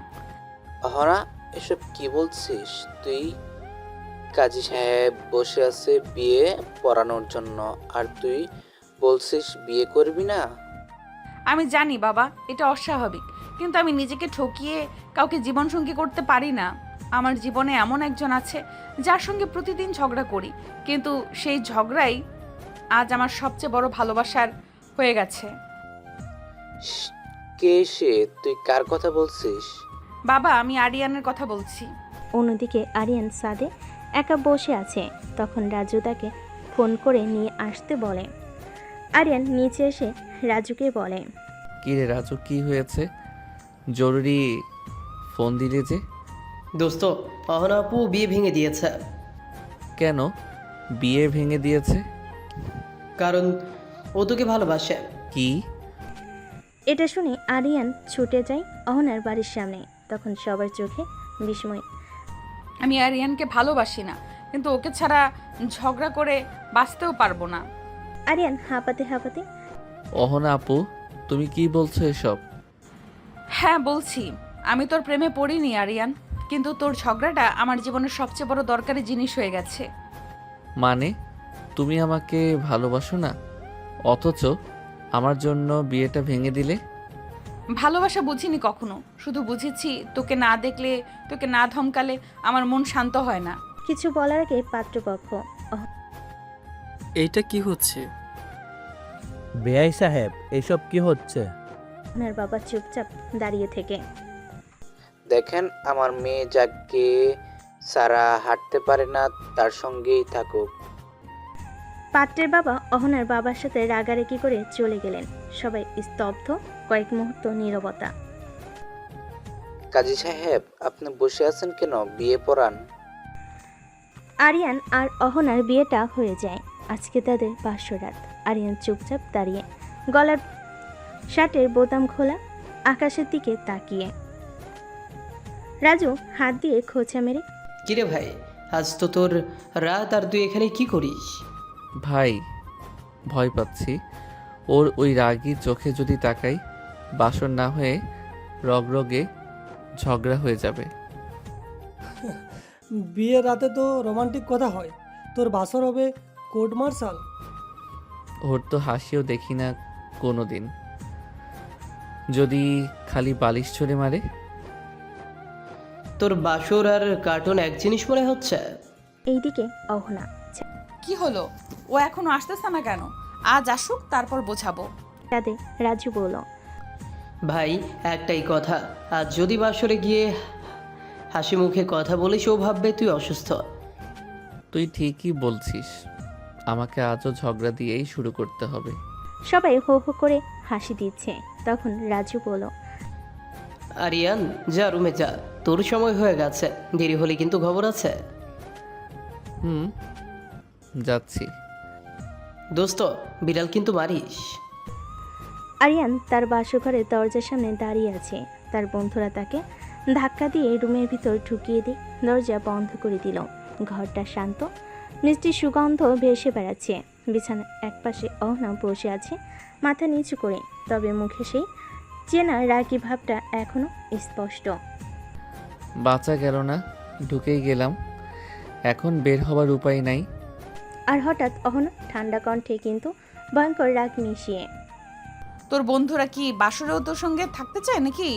অহনা, এসব কি বলছিস তুই? কাজী সাহেব বসে আছে বিয়ে পড়ানোর জন্য, আর তুই বলছিস বিয়ে করবি না? আমি জানি বাবা, এটা অস্বাভাবিক, কিন্তু আমি নিজেকে ঠকিয়ে কাউকে জীবনসঙ্গী করতে পারি না। আমার জীবনে এমন একজন আছে যার সঙ্গে প্রতিদিন ঝগড়া করি, কিন্তু সেই ঝগড়াই আজ আমার সবচেয়ে বড় ভালোবাসার হয়ে গেছে। কে সে? তুই কার কথা বলছিস? বাবা, আমি আরিয়ানের কথা বলছি। অন্যদিকে আরিয়ান সাদে একা বসে আছে। তখন রাজু তাকে ফোন করে নিয়ে আসতে বলে। আরিয়ান নিচে এসে রাজুকে বলে, কি রে রাজু, কি হয়েছে? জরুরি ফোন দিলে যে? দোস্ত, অহনা আপু বিয়ে ভেঙে দিয়েছে। কেন বিয়ে ভেঙে দিয়েছে? কারণ ও তোকে ভালোবাসে। কি? এটা শুনে আরিয়ান ছুটে যায় অহনার বাড়ির সামনে। তখন সবার চোখে বিস্ময়। আমি আরিয়ানকে ভালোবাসি না, কিন্তু ওকে ছাড়া ঝগড়া করে বাঁচতেও পারবো না। আরিয়ান হাঁপাতে হাঁপাতে অহনা আপু, তুমি কি বলছো এসব? হ্যাঁ বলছি, আমি তোর প্রেমে পড়িনি আরিয়ান, কিন্তু তোর ঝগড়াটা আমার জীবনের সবচেয়ে বড় দরকারি জিনিস হয়ে গেছে। মানে তুমি আমাকে ভালোবাসো না, অথচ আমার জন্য বিয়েটা ভেঙে দিলে? ভালোবাসা বুঝিনি কখনো, শুধু বুঝেছি তোকে না দেখলে, তোকে না ধমকালে আমার মন শান্ত হয় না। কিছু বলার আগে পাত্রপক্ষ এইটা কি হচ্ছে? বেআই সাহেব, এসব কি হচ্ছে? অহনার বাবা চুপচাপ দাঁড়িয়ে থেকে দেখেন, আমার মেয়ে যাকে সারা হাঁটতে পারে না তার সঙ্গেই থাকুক। পাত্রের বাবা অহনার বাবার সাথে রাগারাগি করে চলে গেলেন। সবাই স্তব্ধ, কয়েক মুহূর্ত নীরবতা। কাজী সাহেব, আপনি বসে আছেন কেন? বিয়ে পড়ান। আরিয়ান আর অহনার বিয়েটা হয়ে যায়। আজকে তাদের বাসরাত। আরিয়ান চুপচাপ দাঁড়িয়ে, গলার শার্টের বোতাম খোলা, আকাশের দিকে তাকিয়ে। রাজু হাত দিয়ে খোঁচা মেরে কিরে ভাই, আজ তো তোর রাত, আর তুই এখানে কি করিস? ভাই, ভয় পাচ্ছি ওর ওই রাগী চোখে যদি তাকাই, বাসর না হয়ে রগরগে ঝগড়া হয়ে যাবে। বিয়ের রাতে তো রোমান্টিক কথা হয়, তোর বাসর হবে কোর্ট মার্শাল। ওর তো হাসিও দেখি না কোনো দিন, যদি খালি বালিশ ছুঁড়ে মারে। তোর বাসর আর কার্টুন এক জিনিস মনে হচ্ছে। এইদিকে অহনা কি হলো, ও এখনো আসতেছে না কেন? আজ আসুক, তারপর বোঝাবো। তাদের রাজু বলল, ভাই একটাই কথা, আজ যদি বাসরে গিয়ে হাসি মুখে কথা বলিস, ও ভাববে তুই অসুস্থ। তুই ঠিকই বলছিস, আমাকে আজও ঝগড়া দিয়েই শুরু করতে হবে। সবাই হো হো করে হাসি দিচ্ছে। তখন রাজু বলল, আরিয়ান, যা রুমে যা, তোর সময় হয়ে গেছে, দেরি হলে কিন্তু খবর আছে। হুম, যাচ্ছি। দোস্ত, বিড়াল কিন্তু মারিস। আরিয়ান তার বাসঘরের দরজার সামনে দাঁড়িয়ে আছে। তার বন্ধুরা তাকে ধাক্কা দিয়ে রুমের ভিতর ঢুকিয়ে দিয়ে দরজা বন্ধ করে দিল। ঘরটা শান্ত, মিষ্টি সুগন্ধ ভেসে বেড়াচ্ছে। বিছানার একপাশে অহনা বসে আছে, মাথা নিচু করে, তবে মুখে সেই চেনা রাগী ভাবটা এখনো স্পষ্ট। বাঁচা গেল না, ঢুকেই গেলাম, এখন বের হবার উপায় নাই। আর হঠাৎ অহনা ঠান্ডা কণ্ঠে কিন্তু ভয়ঙ্কর রাগ মিশিয়ে, তোর বন্ধুরা কি বাসরেও তোর সঙ্গে থাকতে চায় নাকি?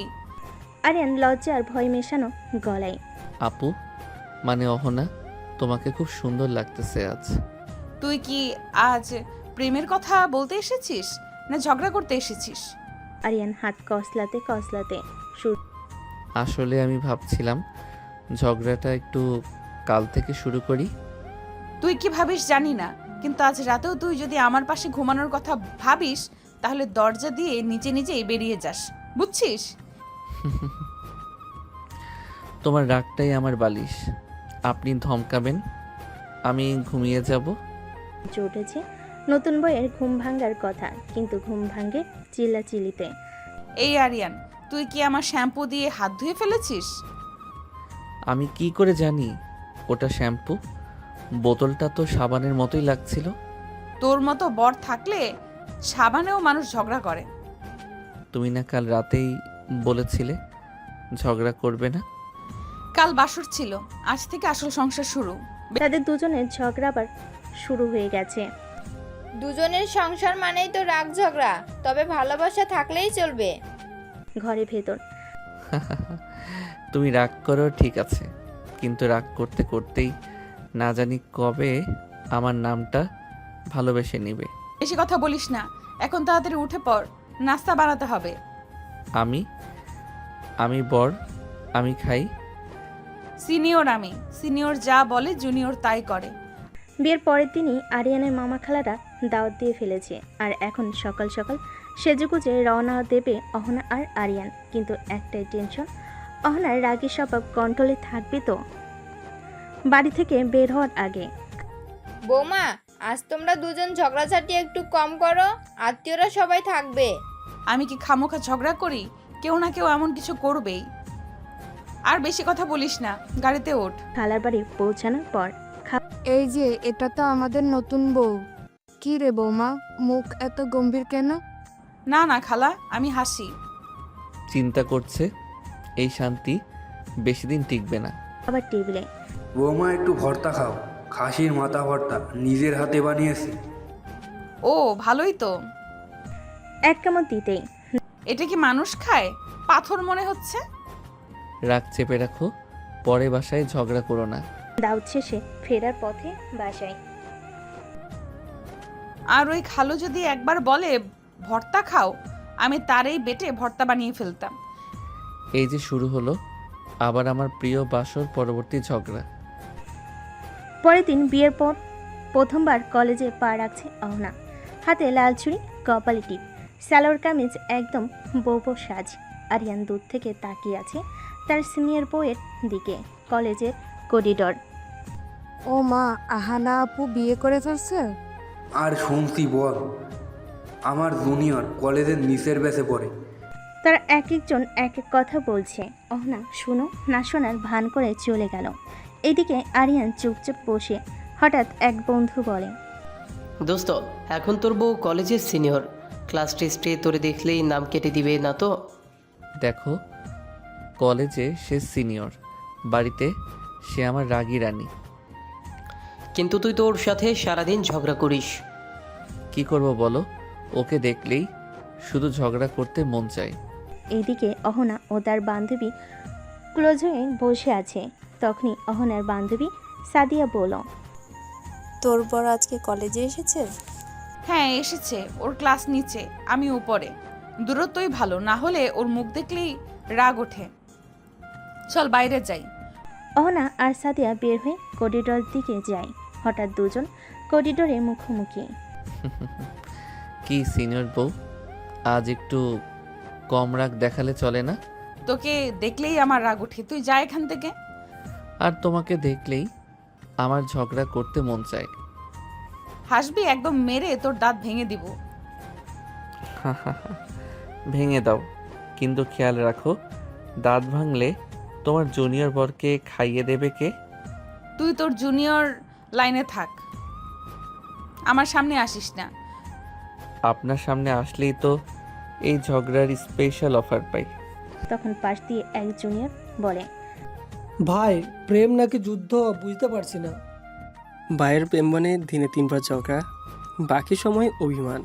আরিয়ান লজ্জা আর ভয় মেশানো গলায়, আপু, মানে অহনা, তোমাকে খুব সুন্দর লাগতেছে আজ। তুই কি আজ প্রেমের কথা বলতে এসেছিস না ঝগড়া করতে এসেছিস? আরিয়ান হাত কসলাতে কসলাতে শুরু, আসলে আমি ভাবছিলাম ঝগড়াটা একটু কাল থেকে শুরু করি। তুই কি ভাবিস জানি না, কিন্তু আজ রাতেও তুই যদি আমার পাশে ঘুমানোর কথা ভাবিস, তাহলে দরজা দিয়ে নিচে নিচেই বেরিয়ে যাস, বুঝছিস? তোমার রাগটাই আমার বালিশ, আপনি ধমকাবেন, আমি ঘুমিয়ে যাব। উঠেছে নতুন বইয়ের ঘুম ভাঙ্গার কথা, কিন্তু ঘুম ভাঙ্গে চিল্লাচিল্লিতে। এই আরিয়ান, তুই কি আমার শ্যাম্পু দিয়ে হাত ধুয়ে ফেলেছিস? আমি কি করে জানি ওটা শ্যাম্পু? বোতলটা তো সাবানের মতোই লাগছিল। তোর মতো বর থাকলে সাবানেও মানুষ ঝগড়া করে। তুমি না কাল রাতেই বলেছিলে ঝগড়া করবে না? কাল বাসর ছিল, আজ থেকে আসল সংসার শুরু। তাদের দুজনের ঝগড়া আবার শুরু হয়ে গেছে। দুজনের সংসার মানেই তো রাগ ঝগড়া, তবে ভালোবাসা থাকলেই চলবে। ঘরে ভেতর তুমি রাগ করো ঠিক আছে, কিন্তু রাগ করতে করতেই না জানি কবে আমার নামটা ভালোবেসে নিবে। বেশি কথা বলিস না, এখন তাড়াতাড়ি উঠে পড়, নাস্তা বানাতে হবে। আমি বর, আমি খাই। সিনিয়র যা বলে জুনিয়র তাই করে। বিয়ের পরের দিনই আরিয়ানের মামা খালারা দাওয়াত দিয়ে ফেলেছে, আর এখন সকাল সকাল সেজেগুজে রওনা দেবে অহনা আর আরিয়ান। কিন্তু একটাই টেনশন, অহনার রাগী স্বভাব কন্ট্রোলে থাকবে তো বাড়ি থেকে বের হওয়ার আগে। বৌমা, আজ তোমরা দুজন ঝগড়াঝাটি একটু কম করো, আত্মীয়রা সবাই থাকবে। আমি কি খামোখা ঝগড়া করি? কেউ না কেউ এমন কিছু করবেই। আর বেশি কথা বলিস না, গাড়িতে ওঠ। খালার বাড়ি পৌঁছানোর পর এই যে এটা তো আমাদের নতুন বউ। কি রে বৌমা, মুখ এত গম্ভীর কেন? না না খালা, আমি হাসি। চিন্তা করছে এই শান্তি বেশি দিন টিকবে না। আবার টেবিলে। বৌমা একটু ভর্তা খাও, খাসির মাথা ভর্তা নিজের হাতে বানিয়েছি। ও ভালোই তো। এক কামড় দিতেই এটা কি মানুষ খায়? পাথর মনে হচ্ছে। রাগ চেপে রাখো, পরে বাসায় ঝগড়া করো না। দাউদ শেষে ফেরার পথে বাসায়। আর ওই খালু যদি একবার বলে ভর্তা খাও, আমি তারই বেটে ভর্তা বানিয়ে ফেলতাম। এই যে শুরু হলো আবার আমার প্রিয় বাসর পরবর্তী ঝগড়া। পরের দিন বিয়ের পর প্রথমবার কলেজে পা রাখছে অহনা। হাতে লাল চুড়ি, কপালে টিপ, সালোয়ার কামিজ, একদম বউ সাজ। আরিয়ান দূর থেকে তাকিয়ে আছে তার সিনিয়র বউয়ের দিকে। কলেজের করিডর। ও মা, আহানা আপু বিয়ে করে ফেলছে? আর শুনছি বল, আমার জুনিয়র কলেজের নিচের ব্যাচে পড়ে। তারা এক একজন এক এক কথা বলছে। অহনা শুনো না শোনার ভান করে চলে গেল। এদিকে আরিয়ান চুপচাপ বসে। হঠাৎ এক বন্ধু বলে, দোস্ত, এখন তোর বউ কলেজের সিনিয়র, ক্লাস টেস্টে তোরে দেখলেই নাম কেটে দিবে না তো? দেখো, কলেজে সে সিনিয়র, বাড়িতে সে আমার রাগী রানী। কিন্তু তুই তোর সাথে সারাদিন ঝগড়া করিস। কি করব বলো, ওকে দেখলেই শুধু ঝগড়া করতে মন চায়। এদিকে অহনা ও তার বান্ধবী ক্লোজ হয়ে বসে আছে। তখনই অহনার বান্ধবী সাদিয়া বলল, তোর বর আজকে কলেজে এসেছে? হ্যাঁ এসেছে, ওর ক্লাস নিচে, আমি উপরে। দূরত্বই ভালো, না হলে ওর মুখ দেখলেই রাগ ওঠে। চল বাইরে যাই। অহনা আর সাদিয়া বের হয়ে করিডোর দিকে যায়। হঠাৎ দুজন করিডোরে মুখোমুখি। কি সিনিয়র বউ, আজ একটু কম রাগ দেখালে চলে না? তোকে দেখলেই আমার রাগ ওঠে, তুই যা এখান থেকে। আর তোমাকে দেখলেই আমার ঝগড়া করতে মন চায়। হাসবি, একদম মেরে তোর দাঁত ভেঙে দিব। ভেঙে দাও, কিন্তু খেয়াল রাখো দাঁত ভাঙলে তোমার জুনিয়র বরকে খাইয়ে দেবে কে? তুই তোর জুনিয়র লাইনে থাক, আমার সামনে আসিস না। আপনার সামনে আসলেই তো এই ঝগড়ার স্পেশাল অফার পাই। তখন পাশ দিয়ে এক জুনিয়র বলে, ভাই প্রেম নাকি যুদ্ধ বুঝতে পারছি না। ভাইয়ের প্রেম মানে দিনে 3বার ঝগড়া, বাকি সময় অভিমান।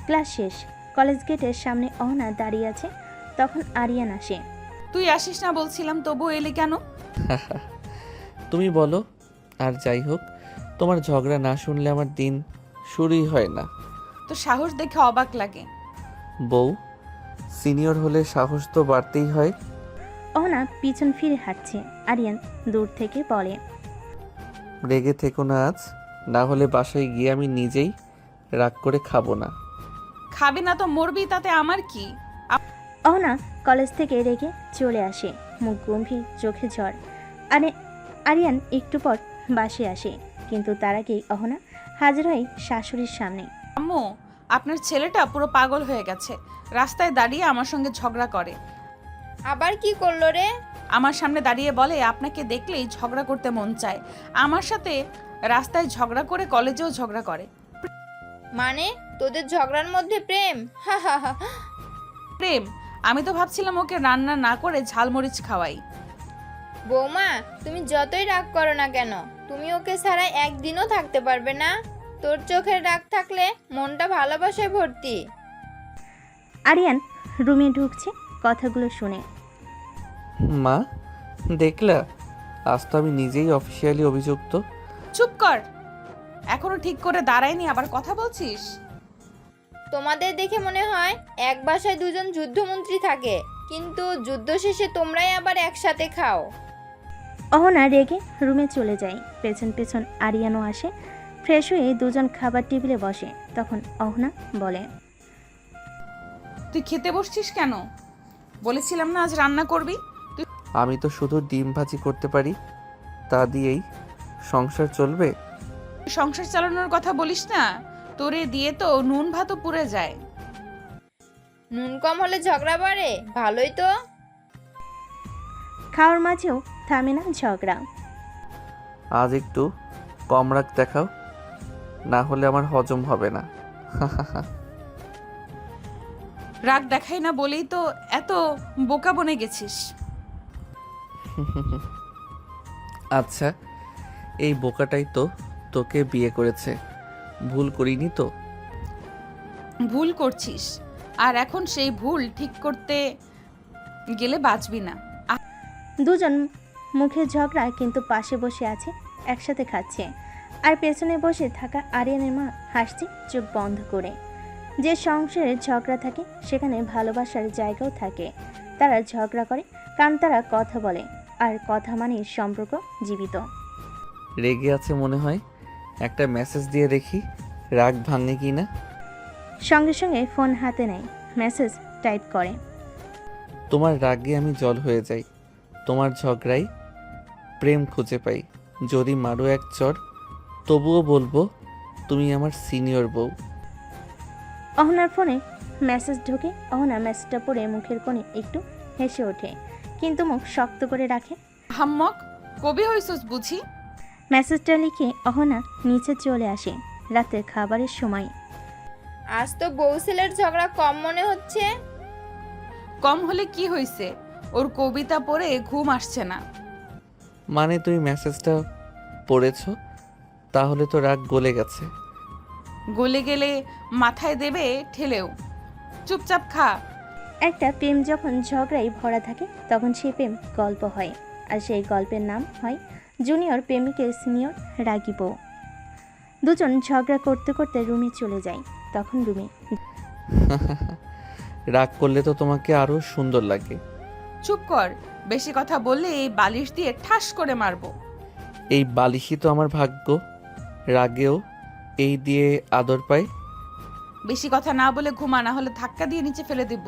ক্লাস শেষ। কলেজ গেটের সামনে অহনা দাঁড়িয়ে আছে। তখন আরিয়ান আসে। তুই আসিস না বলছিলাম, তবু এলি কেন? তুমি বলো। আর যাই হোক, তোমার ঝগড়া না শুনলে আমার দিন শুরুই হয় না। তো সাহস দেখে অবাক লাগে। বউ, সিনিয়র হলে সাহস তো বাড়তেই হয়। অহনা পিছন ফিরে হাঁটছে। আরিয়ান দূর থেকে বলে, রেগে থেকো না আজ, না হলে বাসায় গিয়ে আমি নিজেই রাগ করে খাবো না। খাবি না তো মরবি, তাতে আমার কি? অহনা কলেজ থেকে রেগে চলে আসে, মুখ গম্ভীর, চোখে ঝড়। আরিয়ান একটু পর বাসে আসে, কিন্তু তার আগেই অহনা হাজির হয় শাশুড়ির সামনে। আম্মু, আপনার ছেলেটা পুরো পাগল হয়ে গেছে, রাস্তায় দাঁড়িয়ে আমার সঙ্গে ঝগড়া করে। আবার কি করলো রে? আমার সামনে দাঁড়িয়ে বলে আপনাকে দেখলেই ঝগড়া করতে মন চায়। আমার সাথে রাস্তায় ঝগড়া করে, কলেজেও ঝগড়া করে। মানে তোদের ঝগড়ার মধ্যে প্রেম? হা হা হা। প্রেম? আমি তো ভাবছিলাম ওকে রান্না না করে ঝালমরিচ খাওয়াই। বৌমা, তুমি যতই রাগ করো না কেন, তুমি ওকে ছাড়া একদিনও থাকতে পারবে না। তোর চোখের রাগ থাকলে মনটা ভালোবাসায় ভর্তি। আরিয়ান রুমে ঢুকছে কথাগুলো শুনে। মা, দেখলা, আজ তো আমি নিজেই অফিসিয়ালি অভিযুক্ত। চুপ কর, এখনো ঠিক করে দাঁড়ায়নি, আবার কথা বলছিস। তোমাদের দেখে মনে হয় এক বাসায় দুজন যুদ্ধমন্ত্রী থাকে, কিন্তু যুদ্ধ শেষে তোমরাই আবার একসাথে খাও। অহনা রেগে রুমে চলে যায়। পেছন পেছন আরিয়ানও আসে। ফ্রেশ হয়ে দুজন খাবার টেবিলে বসে। তখন অহনা বলে, তুই খেতে বসছিস কেন? বলেছিলাম না আজ রান্না করবি। আমি তো শুধু ডিম ভাজি করতে পারি, তা দিয়েই সংসার চলবে। সংসার চালানোর কথা বলিস না, তোরে দিয়ে তো নুন ভাতও পুড়ে যায়। নুন কম হলে ঝগড়া বাড়ে, ভালোই তো। খাওয়ার মাঝেও থামে না ঝগড়া। আজ একটু কম রাগ দেখাও, না হলে আমার হজম হবে না। রাগ দেখাই না বলেই তো এত বোকা বনে গেছিস। আচ্ছা, এই বোকাটাই তো তোকে বিয়ে করেছে, ভুল করিনি তো? ভুল করছিস, আর এখন সেই ভুল ঠিক করতে গেলে বাঁচবি না। দুজন মুখে ঝগড়া, কিন্তু পাশে বসে আছে, একসাথে খাচ্ছে। আর পেছনে বসে থাকা আরিয়ানের মা হাসছে চোখ বন্ধ করে। যে সংসারে ঝগড়া থাকে সেখানে ভালোবাসার জায়গাও থাকে। তারা ঝগড়া করে কারণ তারা কথা বলে, আর কথা মানে সম্পর্ক জীবিত। রেগে আছে মনে হয়, একটা মেসেজ দিয়ে দেখি রাগ ভাঙে কি না। সঙ্গে সঙ্গে ফোন হাতে নেয়, মেসেজ টাইপ করে। তোমার রাগে আমি জল হয়ে যাই, তোমার ঝগড়াই প্রেম খুঁজে পাই। যদি মারো এক চর, তবুও বলবো তুমি আমার সিনিয়র বউ। অহনার ফোনে মেসেজ ঢোকে। অহনা মেসেজটা পড়ে মুখের কোণে একটু হেসে ওঠে, কিন্তু মুখ শক্ত করে রাখে। হাম্মক, কবি হইছস বুঝি? মেসেজটা লিখে অহনা নিচে চলে আসে। রাতের খাবারের সময়। আজ তো বউ ছেলের ঝগড়া কম মনে হচ্ছে। কম হলে কি হয়েছে, ওর কবিতা পড়ে ঘুম আসছে না। মানে তুমি মেসেজটা পড়েছো, তাহলে তো রাগ গলে গেছে। গলে গেলে মাথায় দেবে ঠেলেও, চুপচাপ খা। একটা প্রেম যখন ঝগড়ায় ভরা থাকে তখন সেই প্রেম গল্প হয়, আর সেই গল্পের নাম হয় জুনিয়র প্রেমিকের সিনিয়র রাগী বউ। দুজন ঝগড়া করতে করতে রুমে চলে যায়। তখন রুমে রাগ করলে তো তোমাকে আরো সুন্দর লাগে। চুপ কর, বেশি কথা বললে এই বালিশ দিয়ে ঠাস করে মারবো। এই বালিশই তো আমার ভাগ্য, রাগেও এই দিয়ে আদর পাই। বেশি কথা না বলে ঘুমা, না হলে ধাক্কা দিয়ে নিচে ফেলে দিব।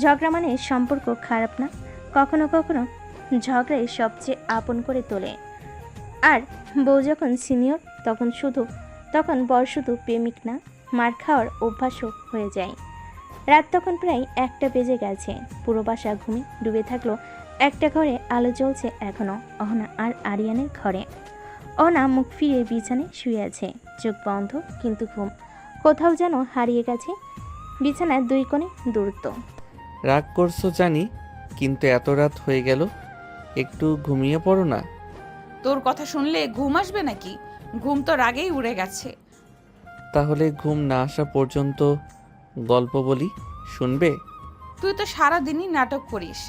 ঝগড়া মানে সম্পর্ক খারাপ না, কখনো কখনো ঝগড়াই সবচেয়ে আপন করে তোলে। আর বউ যখন সিনিয়র তখন বর শুধু প্রেমিক না, মার খাওয়ার অভ্যাসও হয়ে যায়। রাত তখন প্রায় 1টা বেজে গেছে। পুরো বাসা ঘুমে ডুবে থাকলো। একটা ঘরে আলো জ্বলছে এখনো, অহনা আর আরিয়ানের ঘরে। অহনা মুখ ফিরিয়ে বিছানায় শুয়ে আছে, চোখ বন্ধ, কিন্তু ঘুম কোথাও যেন হারিয়ে গেছে। বিছানার 2 কোণে দূরত্ব। রাগ করছো জানি, কিন্তু এত রাত হয়ে গেল, একটু ঘুমিয়ে পড়ো না। তোর কথা শুনলে ঘুম আসবে নাকি? ঘুম তো রাগেই উড়ে গেছে। তাহলে ঘুম না আসা পর্যন্ত গল্প বলি, শুনবে? তুই তো সারা দিনই নাটক করিস,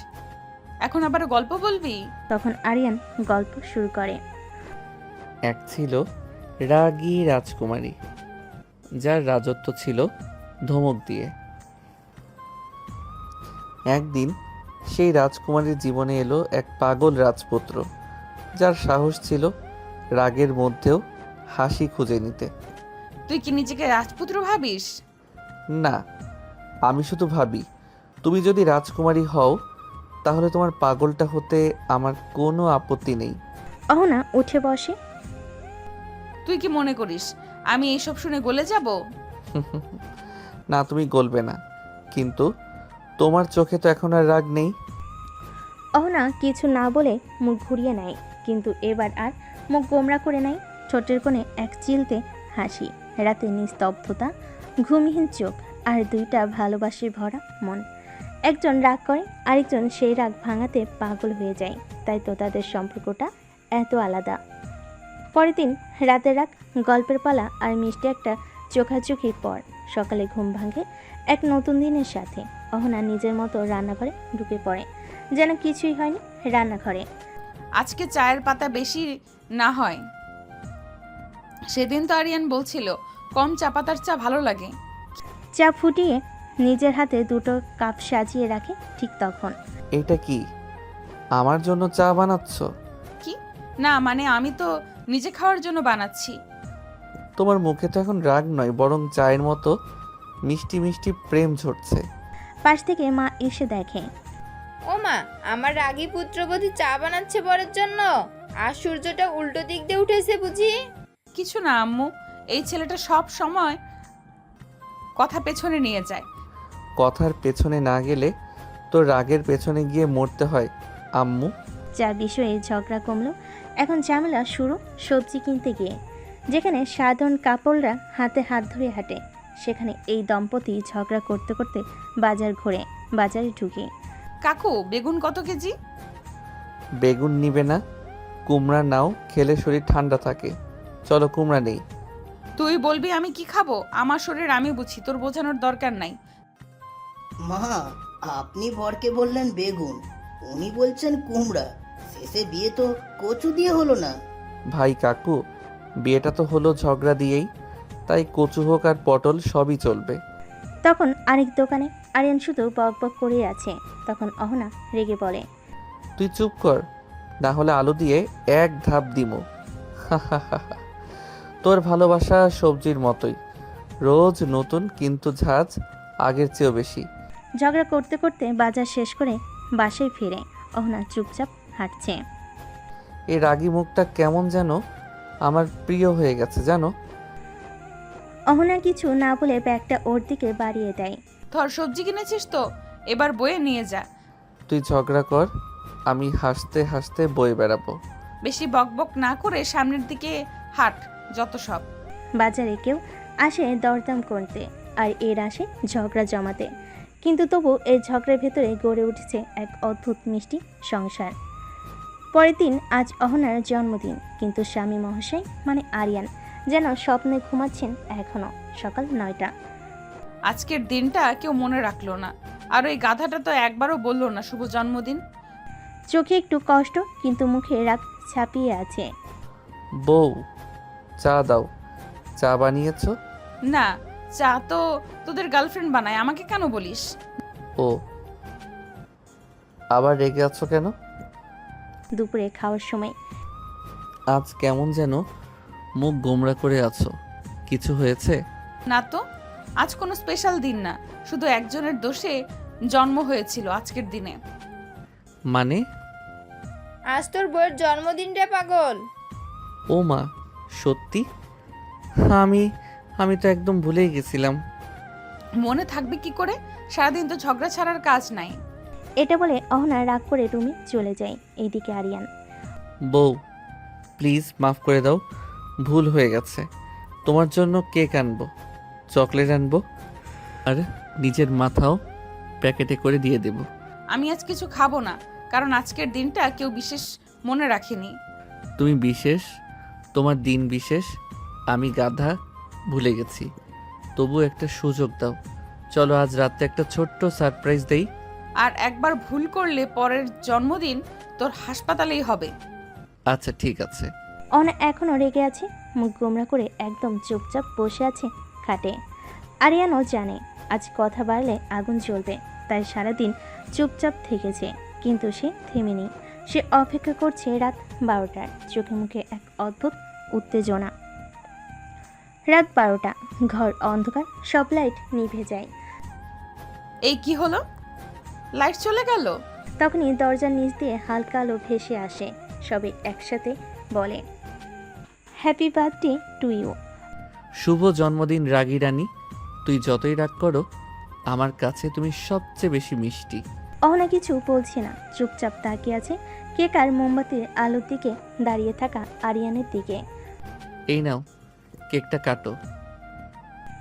এখন আবার গল্প বলবি? তখন আরিয়ান গল্প শুরু করে। এক ছিল রাগী রাজকুমারী, যার রাজত্ব ছিল ধমক দিয়ে। একদিন সেই রাজকুমারীর জীবনে এলো এক পাগল রাজপুত্র, যার সাহস ছিল রাগের মধ্যেও হাসি খুঁজে নিতে। তুই কি নিজেকে রাজপুত্র ভাবিস? না, আমি শুধু ভাবি তুমি যদি রাজকুমারী হও তাহলে তোমার পাগলটা হতে আমার কোনো আপত্তি নেই। অহনা উঠে বসে। তুই কি মনে করিস আমি এইসব শুনে গলে যাব? না, তুমি গলবে না, কিন্তু তোমার চোখে তো এখন আর রাগ নেই। অহনা কিছু না বলে মুখ ঘুরিয়ে নেয়, কিন্তু এবার আর মুখ গোমরা করে নেয়। ঠোঁটের কোণে এক চিলতে হাসি, রাতে নিস্তব্ধতা, ঘুমহীন চোখ, আর 2টা ভালোবাসে ভরা মন। একজন রাগ করে, আরেকজন সেই রাগ ভাঙাতে পাগল হয়ে যায়। তাই তো তাদের সম্পর্কটা এত আলাদা। পরের দিন রাতের রাগ, গল্পের পালা আর মিষ্টি একটা চোখাচোখির পর সকালে ঘুম ভাঙে এক নতুন দিনের সাথে। অহনা নিজের মতো রান্নাঘরে ঢুকে পড়ে, যেন কিছুই হয়নি রান্নাঘরে। আজকে চায়ের পাতা বেশি না হয়। সেদিন তো আরিয়ান বলছিল কম চা পাতার চা ভালো লাগে। চা ফুটিয়ে নিজের হাতে 2টো কাপ সাজিয়ে রাখে। ঠিক তখন এটা কি আমার জন্য চা বানাচ্ছ? কি না, মানে আমি তো নিজে খাওয়ার জন্য বানাচ্ছি। তোমার মুখে তো এখন রাগ নয়, বরং চায়ের মতো মিষ্টি মিষ্টি প্রেম ঝরছে। পাশ থেকে মা এসে দেখে। ও মা, আমার রাগী পুত্রবধূ চা বানাচ্ছে বরের জন্য, আর সূর্যটা উল্টো দিক দিয়ে উঠেছে বুঝি? কিছু না আম্মু, এই ছেলেটা সব সময় কথা পেছনে নিয়ে যায়। কথার পেছনে না গেলে তো রাগের পেছনে গিয়ে মরতে হয় আম্মু। চা বিষয়ে ঝগড়া কমলো। এখন ঝামেলা শুরু সবজি কিনতে গিয়ে। যেখানে সাধারণ কাপড়রা হাতে হাত ধরে হাঁটে, সেখানে এই দম্পতি ঝগড়া করতে করতে বাজার ঘোরে। বাজারে ঢুকে, কাকু বেগুন কত কেজি? বেগুন নিবে না? কুমড়া নাও, খেলে শরীর ঠান্ডা থাকে। চলো কুমড়া নেই। তুই বলবি আমি কি খাবো? আমার শরীর আমি বুঝি, তোর বোঝানোর দরকার নাই। মা, আপনি বরকে বললেন বেগুন, উনি বলছেন কুমড়া। শেষে বিয়ে তো কচু দিয়ে হলো না। ভাই কাকু, বিয়েটা তো হলো ঝগড়া দিয়েই, তাই কচু হোক আর পটল সবই চলবে। তখন আরেক দোকানে আরিয়ান শুধু বক বক করে আছে। তখন অহনা রেগে বলে, তুই চুপ কর, না হলে আলু দিয়ে এক ধাপ দিমো। তোর ভালোবাসা সবজির মতোই, রোজ নতুন কিন্তু ঝাঁজ আগের চেয়েও বেশি। ঝগড়া করতে করতে বাজার শেষ করে বাসায় ফিরে অহনা চুপচাপ হাঁটছে। এই রাগী মুখটা কেমন যেন আমার প্রিয় হয়ে গেছে জানো। অহনা কিছু না বলে ব্যাগটা ওর দিকে বাড়িয়ে দেয়। ধর, সবজি কিনেছিস তো, এবার বয়ে নিয়ে যা। তুই ঝগড়া কর, আমি হাসতে হাসতে বয়ে বেড়াবো। বেশি বকবক না করে সামনের দিকে হাঁট, যত সব। বাজারে কেউ আসে দরদাম করতে, আর এর আসে ঝগড়া জমাতে। কিন্তু তবু এই ঝগড়ার ভেতরে গড়ে উঠেছে এক অদ্ভুত মিষ্টি সংসার। পরের দিন আজ অহনার জন্মদিন, কিন্তু স্বামী মহাশয় মানে আরিয়ান যেন স্বপ্নে ঘুমাচ্ছেন এখনো। সকাল 9টা। আজকের দিনটা কেউ মনে রাখলো না, আর ওই গাধাটা তো একবারও বললো না শুভ জন্মদিন। চোখে একটু কষ্ট, কিন্তু মুখে রাগ ছাপিয়ে আছে। বউ, চা দাও। চা বানিয়েছো? না, চা তো তোদের গার্লফ্রেন্ড বানায়, আমাকে কেন বলিস? ও, আবার রেগে আছো কেন? দুপুরে খাওয়ার সময় আজ কেমন যেন মুখ গোমড়া করে আছো, কিছু হয়েছে? না তো, আজ কোনো স্পেশাল দিন না, শুধু একজনের দোষে জন্ম হয়েছিল আজকের দিনে। মানে? আজ তোর বউয়ের জন্মদিন রে পাগল। ও মা, সত্যি? আমি তো একদম ভুলেই গেছিলাম। মনে থাকবে কি করে? সারাদিন তো ঝগড়া ছাড়ার কাজ নাই। এটা বলে অহনা রাগ করে রুমে চলে যায়। এইদিকে আরিয়ান, বউ প্লিজ মাফ করে দাও, ভুল হয়ে গেছে। তোমার জন্য কেক আনবো, চকলেট আনবো, আর নিজের মাথাও প্যাকেটে করে দিয়ে দেব। আমি আজ কিছু খাবো না, কারণ আজকের দিনটা কেউ বিশেষ মনে রাখেনি। তুমি বিশেষ, তোমার দিন বিশেষ, আমি গাধা ভুলে গেছি। তবু একটা সুযোগ দাও, চলো আজ রাতে একটা ছোট্ট সারপ্রাইজ দেই। আর একবার ভুল করলে পরের জন্মদিন তোর হাসপাতালেই হবে। আচ্ছা ঠিক আছে। অহনা এখনও রেগে আছে, মুখ গোমরা করে একদম চুপচাপ বসে আছে খাটে। আরিয়ানও জানে আজ কথা বাড়লে আগুন জ্বলবে, তাই সারাদিন চুপচাপ থেকেছে। কিন্তু সে থেমেনি, সে অপেক্ষা করছে রাত 12টার। চোখে মুখে এক অদ্ভুত উত্তেজনা। রাত 12টা, ঘর অন্ধকার, সব লাইট নিভে যায়। এই কি হলো, লাইট চলে গেল? তখনই দরজার নিচ দিয়ে হালকা আলো ভেসে আসে। সবে একসাথে বলে, হ্যাপি বার্থডে টু ইউ। শুভ জন্মদিন রাগী রানী, তুই যতই রাগ করো আমার কাছে তুমি সবচেয়ে বেশি মিষ্টি। অহনা কিছু বলছে না, চুপচাপ তাকিয়ে আছে কেক আর মোমবাতির আলোর দিকে দাঁড়িয়ে থাকা আরিয়ানের দিকে। এই নাও, কেকটা কাটো।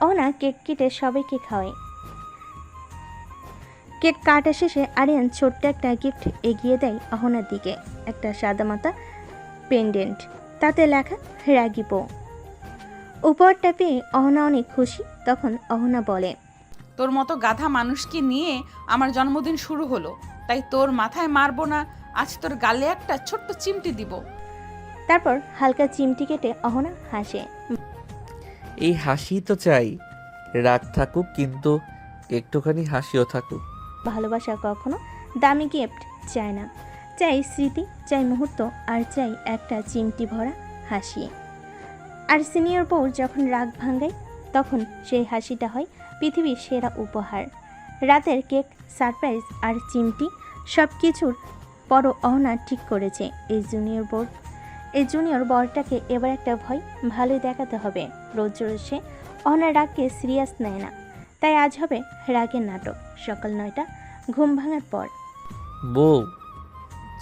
অহনা কেক কেটে সবাইকে খাওয়ায়। কেক কাটা শেষে আরিয়ান ছোট্ট একটা গিফট এগিয়ে দেয় অহনার দিকে। একটা সাদামাটা পেন্ডেন্ট, তাতে লেখা রাগী বউ। উপহারটা পেয়ে অহনা অনেক খুশি। তখন অহনা বলে, তোর মতো গাধা মানুষকে নিয়ে আমার জন্মদিন শুরু হলো, তাই তোর মাথায় মারবো না, আজ তোর গালে একটা ছোট্ট চিমটি দিব। তারপর হালকা চিমটি কেটে অহনা হাসে। এই হাসি তো চাই, রাগ থাকুক কিন্তু একটুখানি হাসিও থাকুক। ভালোবাসা কখনো দামি গিফট চায় না, চাই স্মৃতি, চাই মুহূর্ত, আর চাই একটা চিমটি ভরা হাসি। আর সিনিয়র বউ যখন রাগ ভাঙায়, তখন সেই হাসিটা হয় পৃথিবীর সেরা উপহার। রাতের কেক, সারপ্রাইজ আর চিমটি সব কিছুর পরও অহনা ঠিক করেছে এই জুনিয়র বরটাকে এবার একটা ভয় ভালোই দেখাতে হবে। রোজ রোজ সে অহনার রাগকে সিরিয়াস নেয় না, তাই আজ হবে রাগের নাটক। সকাল 9টা, ঘুম ভাঙার পর। বউ,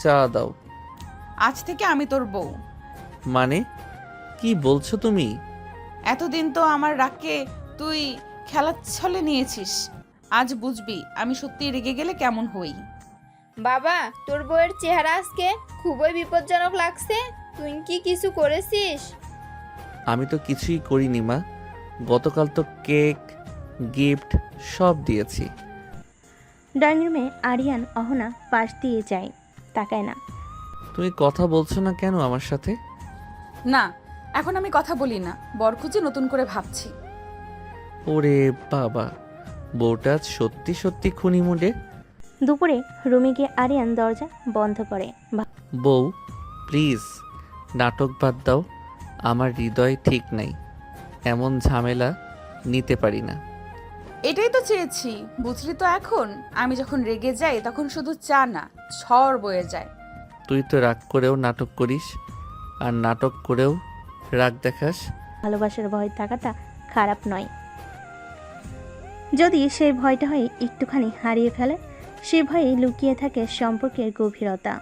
চা দাও। আজ থেকে আমি তোর বউ। মানে কি বলছো তুমি? এতদিন তো আমার রাগকে তুই খেলার ছলে নিয়েছিস, আজ বুঝবি আমি সত্যি রেগে গেলে কেমন হই। বাবা, তোর বউয়ের চেহারা আজকে খুবই বিপজ্জনক লাগছে। তুই কি কিছু করেছিস? আমি তো কিছুই করিনি মা, গতকাল তো কেক গিফট সব দিয়েছি। ড্রয়িং রুমে আরিয়ান অহনা পাশ দিয়ে যায়, তাকায় না। তুমি কথা বলছো না কেন আমার সাথে? না, এখন আমি কথা বলি না, বর খুঁজে নতুন করে ভাবছি। ওরে বাবা, বউটা আজ সত্যি সত্যি খুনি মুডে। দুপুরে রুমে গিয়ে আরিয়ান দরজা বন্ধ করে। বউ প্লিজ নাটক বাদ দাও, আমার হৃদয় ঠিক নাই, এমন ঝামেলা নিতে পারি না। এটাই তো চেয়েছি, বুঝলি তো। এখন আমি যখন রেগে যাই তখন শুধু চা না, ঝড় বয়ে যায়। তুই তো রাগ করেও নাটক করিস, আর নাটক করেও রাগ দেখাস। ভালোবাসার ভয় থাকাটা খারাপ নয়, যদি সেই ভয়টা হয় একটুখানি হারিয়ে ফেলে। সে ভয়ে লুকিয়ে থাকে সম্পর্কের গভীরতা।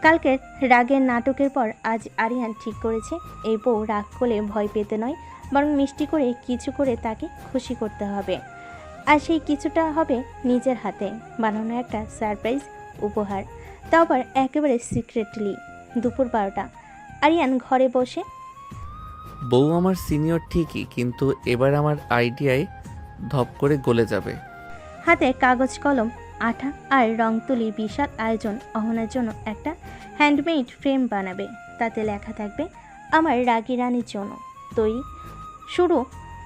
কালকের রাগের নাটকের পর আজ আরিয়ান ঠিক করেছে, এই বউ রাগ করলে ভয় পেতে নয়, বরং মিষ্টি করে কিছু করে তাকে খুশি করতে হবে। আর সেই কিছুটা হবে নিজের হাতে বানানো একটা সারপ্রাইজ উপহার, তাও আবার একেবারে সিক্রেটলি। দুপুর 12টা, আরিয়ান ঘরে বসে। বউ আমার সিনিয়র ঠিকই, কিন্তু এবার আমার আইডিয়ায় ধপ করে গলে যাবে। হাতে কাগজ কলম, আঠা আর রং তুলি, বিশাল আয়োজন। অহনার জন্য একটা হ্যান্ডমেড ফ্রেম বানাবে, তাতে লেখা থাকবে আমার রাগী রানীর জন্য তৈরি। শুরু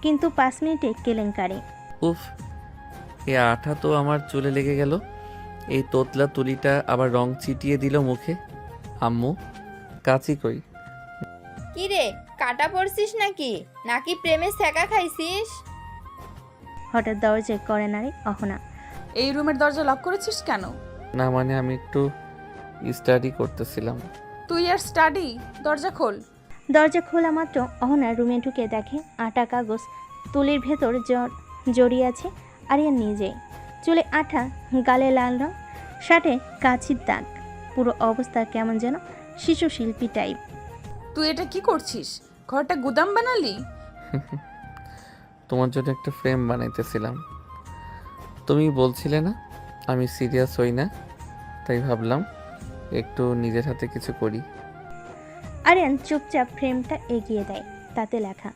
কিন্তু 5 মিনিটে কেলেঙ্কারি। উফ, এ আঠা তো আমার চুলে লেগে গেল। এই তোতলা তুলিটা আবার রং ছিটিয়ে দিল মুখে। আম্মু, কাচি কই? কি রে, কাটা পড়ছিস নাকি নাকি প্রেমে ছ্যাঁকা খাইছিস? হঠাৎ দরজায় করে নাড়ে অহনা। এই রুমের দরজা লক করেছিস কেন? না মানে আমি একটু স্টাডি করতেছিলাম। তুই আর স্টাডি? দরজা খোল। দরজা খোলা মাত্র অহনা রুমে ঢুকে দেখে আটা কাগজ তুলির ভেতর জড়িয়ে আছে। আরিয়ান নিজে চুলে আঠা, গালে লাল রং, শার্টে কাচির দাগ, পুরো অবস্থা কেমন যেন শিশু শিল্পী টাইপ। তুই এটা কি করছিস? ঘরটা গুদাম বানালি? তোমার জন্য একটা ফ্রেম বানাইতেছিলাম। তুমি বলছিলে না আমি সিরিয়াস হই না, তাই ভাবলাম একটু নিজের হাতে কিছু করি। আরিয়ান চুপচাপ ফ্রেমটা এগিয়ে দেয়, তাতে লেখা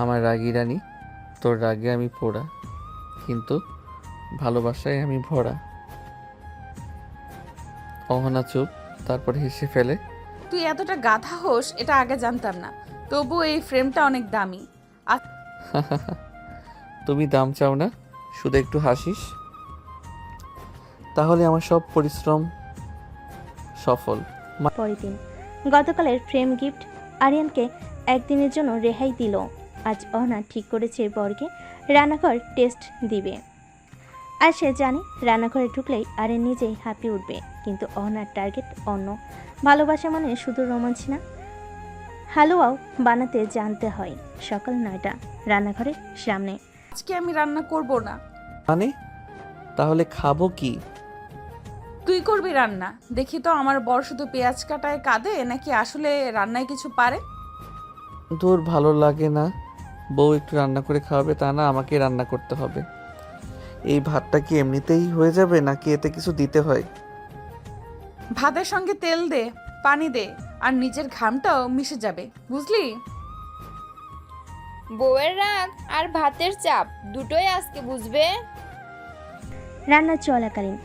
আমার রাগী রানী, তোর রাগে আমি পোড়া, কিন্তু ভালোবাসায় আমি ভরা। অহনা চুপ, তারপর হেসে ফেলে। তুই এতটা গাধা হোস এটা আগে জানতাম না, তবু এই ফ্রেমটা অনেক দামি। তুমি দাম চাও না, শুধু একটু হাসিস, তাহলে আমার সব পরিশ্রম সফল। পরের দিন, গতকালের ফ্রেম গিফট আরিয়ানকে একদিনের জন্য রেহাই দিল। আজ অহনা ঠিক করেছে বরকে রান্নাঘর টেস্ট দিবে, আর সে জানে রান্নাঘরে ঢুকলেই আরিয়ান নিজেই হাঁপিয়ে উঠবে। কিন্তু অহনার টার্গেট অন্য। ভালোবাসা মানে শুধু রোমাঞ্চ না, হালুয়াও বানাতে জানতে হয়। সকাল 9টা, রান্নাঘরের সামনে। আজকে আমি রান্না করব না। মানে তাহলে খাবো কি? তুই করবি রান্না। দেখি তো আমার বর শুধু পেঁয়াজ কাটায় কাঁদে নাকি আসলে রান্নায় কিছু পারে। তোর ভালো লাগে না বউ একটু রান্না করে খাওয়াবে, তা না আমাকে রান্না করতে হবে? এই ভাতটা কি এমনিতেই হয়ে যাবে নাকি এতে কিছু দিতে হয়? ভাতের সঙ্গে তেল দে, পানি দে, আর নিজের ঘামটাও মিশে যাবে, বুঝলি? বউয়ের রাগ আর ভাতের চাপ দুটোই আজকে বুঝবে। রান্না চলাকালীন